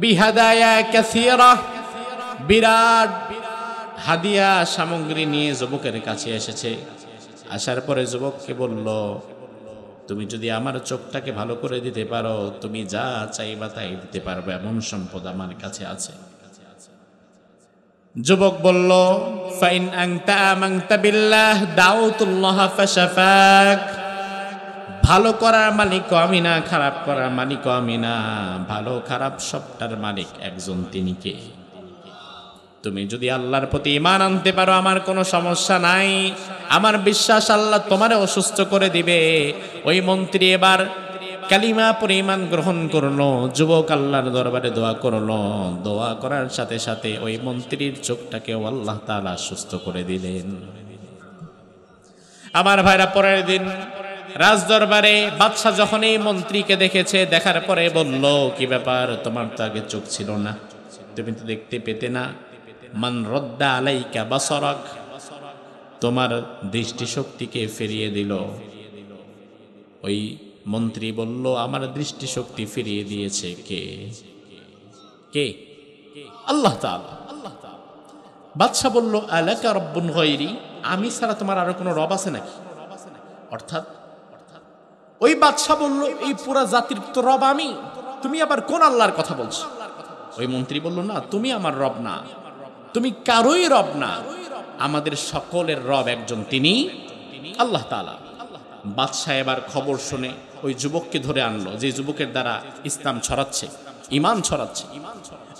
বিহাদায়া কাসীরা, বিরাট হাদিয়া সামগ্রী নিয়ে যুবকের কাছে এসেছে। আসার পরে যুবককে বলল, তুমি যদি আমার চোখটাকে ভালো করে দিতে পারো, তুমি যা চাইবা তাই দিতে পারবে, এমন সম্পদ আমার কাছে আছে। যুবক বলল, ফাইন আনতা আমানতা বিল্লাহ দাউতুল্লাহ ফাশাফাক। ভালো করার মালিক আমি না, খারাপ করার মালিক আমি না, ভালো খারাপ সবটার মালিক একজন, তিনি কে? তুমি যদি আল্লাহর প্রতি ঈমান আনতে পারো আমার কোনো সমস্যা নাই, আমার বিশ্বাস আল্লাহ তোমারে অসুস্থ করে দিবে। ওই মন্ত্রী এবার কালিমা পড়ে ঈমান গ্রহণ করলো। যুবক আল্লাহর দরবারে দোয়া করলো। দোয়া করার সাথে সাথে ওই মন্ত্রীর চোখটাকেও আল্লাহ তাআলা সুস্থ করে দিলেন। আমার ভাইরা, পরের দিন রাজদরবারে বাদশা যখন এই মন্ত্রীকে দেখেছে, দেখার পরে বলল, কি ব্যাপার, তোমার তো আগে চোখ ছিল না, তুমি তো দেখতে পেতে না। মান রদ্দা আলাইকা বাসারাক, তোমার দৃষ্টিশক্তিকে ফিরিয়ে দিল। ওই মন্ত্রী বলল, আমার দৃষ্টিশক্তি ফিরিয়ে দিয়েছে কে? কে? আল্লাহ তাআলা। বাদশা বলল, আলাকা রব্বুন গায়রি, আমি ছাড়া তোমার আরো কোনো রব আছে নাকি? অর্থাৎ ওই বাদশা বলল, এই পুরা জাতির তো রব আমি, তুমি আবার কোন আল্লাহর কথা বলছো? ওই মন্ত্রী বলল, না, তুমি আমার রব না, তুমি কারোই রব না, আমাদের সকলের রব একজন, তিনি আল্লাহ তাআলা। বাদশা এবার খবর শুনে ওই যুবককে ধরে আনলো, যে যুবকের দ্বারা ইসলাম ছড়াচ্ছে, ঈমান ছড়াচ্ছে।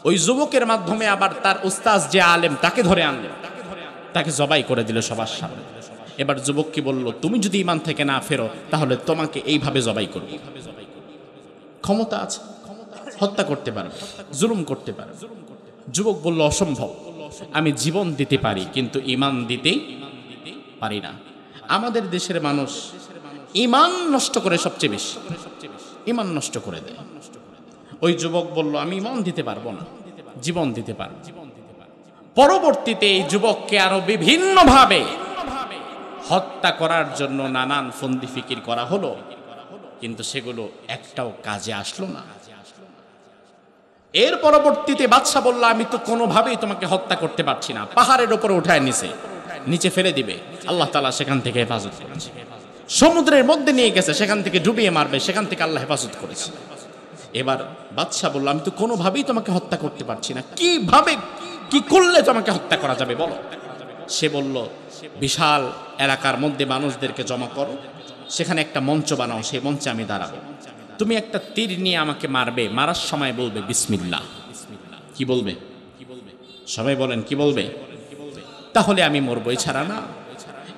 ওই যুবকের মাধ্যমে আবার তার উস্তাদ যে আলেম, তাকে ধরে আনলো, তাকে জবাই করে দিল সবার সামনে। এবার যুবককে বলল, তুমি যদি ঈমান থেকে না ফেরো তাহলে তোমাকে এইভাবে জবাই করব। ক্ষমতা আছে, হত্যা করতে পারবে, জুলুম করতে পারবে। যুবক বলল, অসম্ভব, আমি জীবন দিতে পারি কিন্তু ঈমান দিতে পারি না। আমাদের দেশের মানুষ ঈমান নষ্ট করে সবচেয়ে বেশি, ঈমান নষ্ট করে দেয়। ওই যুবক বলল, আমি ঈমান দিতে পারবো না, জীবন দিতে পারবো। পরবর্তীতে এই যুবককে আরো বিভিন্নভাবে হত্যা করার জন্য নানান ফন্দি ফিকির করা হলো, কিন্তু সেগুলো একটাও কাজে আসলো না। এর পরবর্তীতে বাদশা বলল, আমি তো কোনোভাবেই তোমাকে হত্যা করতে পারছি না, পাহাড়ের উপরে উঠায় নিচে ফেলে দিবে, আল্লাহ তাআলা সেখান থেকে হেফাজত করেছে। সমুদ্রের মধ্যে নিয়ে গেছে, সেখান থেকে ডুবিয়ে মারবে, সেখান থেকে আল্লাহ হেফাজত করেছে। এবার বাদশা বলল, আমি তো কোনোভাবেই তোমাকে হত্যা করতে পারছি না, কিভাবে কি করলে তোমাকে হত্যা করা যাবে বলো? সে বলল, বিশাল এলাকার মধ্যে মানুষদেরকে জমা করো, সেখানে একটা মঞ্চ বানাও, সেই মঞ্চে আমি দাঁড়াবো, তুমি একটা তীর নিয়ে আমাকে মারবে, মারার সময় বলবে বিসমিল্লাহ। কি বলবে? সবাই বলেন, কি বলবে? তাহলে আমি মরবো, এছাড়া না।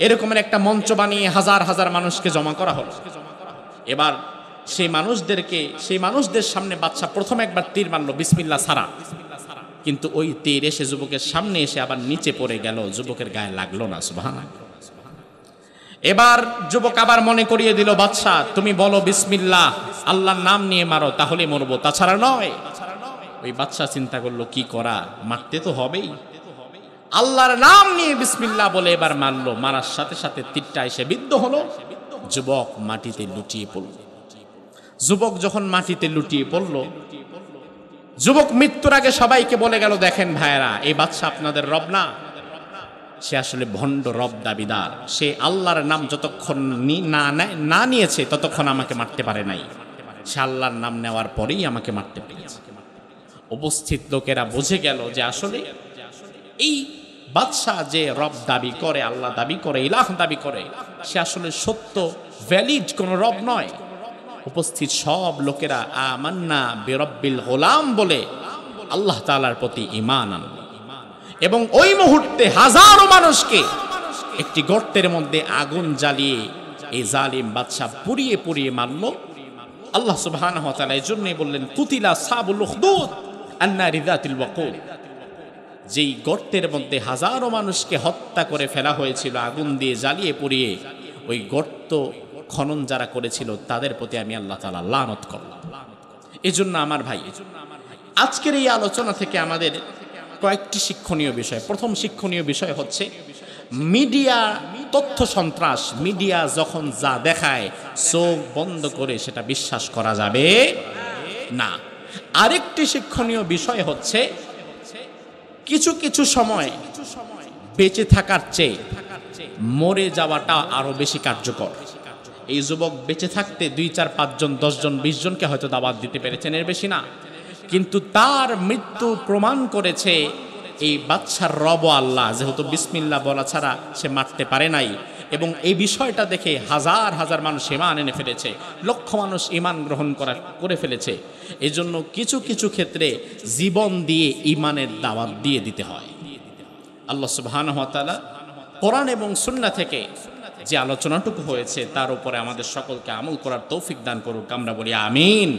এরকমের একটা মঞ্চ বানিয়ে হাজার হাজার মানুষকে জমা করা হলো। এবার সেই মানুষদের সামনে বাদশা প্রথম একবার তীর মারলো বিসমিল্লাহ ছাড়া, কিন্তু ওই তীর এসে যুবকের সামনে এসে আবার নিচে পড়ে গেল, যুবকের গায়ে লাগলো না। সুবহানাল্লাহ। এবার যুবক আবার মনে করিয়ে দিল, বাদশা তুমি বলো বিসমিল্লাহ, আল্লাহর নাম নিয়ে মারো, তাহলে মরবো, তাছাড়া নয়। ওই বাদশা চিন্তা করলো, কি করা, মারতে তো হবেই। আল্লাহর নাম নিয়ে বিসমিল্লাহ বলে এবার মারলো, মারার সাথে সাথে তীরটা এসে বিদ্ধ হলো, যুবক মাটিতে লুটিয়ে পড়ল। যুবক যখন মাটিতে লুটিয়ে পড়ল, যুবক মৃত্যুর আগে সবাইকে বলে গেল, দেখেন ভাইয়েরা, এই বাদশা আপনাদের রব না, সে আসলে ভণ্ড রব দাবিদার। সে আল্লাহর নাম যতক্ষণ না নিয়েছে ততক্ষণ আমাকে মারতে পারে নাই, সে আল্লাহর নাম নেওয়ার পরেই আমাকে মারতে পেরেছে। উপস্থিত লোকেরা বুঝে গেল যে আসলে এই বাদশাহ যে রব দাবি করে, আল্লাহ দাবি করে, ইলাহ দাবি করে, সে আসলে সত্য ভ্যালিড কোন রব নয়। উপস্থিত সব লোকেরা আমান্না বিরব্বিল গোলাম বলে আল্লাহ তাআলার প্রতি ঈমান আনল, এবং ওই মুহূর্তে হাজারো মানুষকে একটি গর্তের মধ্যে আগুন জ্বালিয়ে এই জালিম বাদশাহ পুড়িয়ে পুড়িয়ে মারল। আল্লাহ সুবহানাহু ওয়া তাআলা এজন্যই বললেন, কুতিলা আসহাবুল উখদুদ আন-নারি যাতিল ওয়াকুদ। যেই গর্তের মধ্যে হাজারো মানুষকে হত্যা করে ফেলা হয়েছিল আগুন দিয়ে জ্বালিয়ে পুড়িয়ে, ওই গর্ত খনন যারা করেছিল তাদের প্রতি আমি আল্লাহ তাআলা লানত করলাম। এজন্য আমার ভাই, আজকের এই আলোচনা থেকে আমাদের কয়েকটি শিক্ষণীয় বিষয়। প্রথম শিক্ষণীয় বিষয় হচ্ছে, মিডিয়া তথ্য সন্ত্রাস, মিডিয়া যখন যা দেখায় চোখ বন্ধ করে সেটা বিশ্বাস করা যাবে না। আরেকটি শিক্ষণীয় বিষয় হচ্ছে, কিছু কিছু সময় বেঁচে থাকার চেয়ে মরে যাওয়াটা আরো বেশি কার্যকর। এই যুবক বেঁচে থাকতে 2, 4, 5 জন, 10 জন, 20 জনকে হয়তো দাওয়াত দিতে পেরেছেন, এর বেশি না। কিন্তু তার মৃত্যু প্রমাণ করেছে এই বাদশার রব আল্লাহ, যেহেতু বিসমিল্লাহ বলা ছাড়া সে মারতে পারে নাই। এবং এই বিষয়টা দেখে হাজার হাজার মানুষ ঈমান এনে ফেলেছে, লক্ষ মানুষ ঈমান গ্রহণ করে ফেলেছে। এজন্য কিছু কিছু ক্ষেত্রে জীবন দিয়ে ঈমানের দাওয়াত দিয়ে দিতে হয়। আল্লাহ সুবহানাহু ওয়া তাআলা কোরআন এবং সুন্নাহ থেকে যে আলোচনাটুকু হয়েছে তার উপরে আমাদের সকলকে আমল করার তৌফিক দান করুক। আমরা বলি আমিন।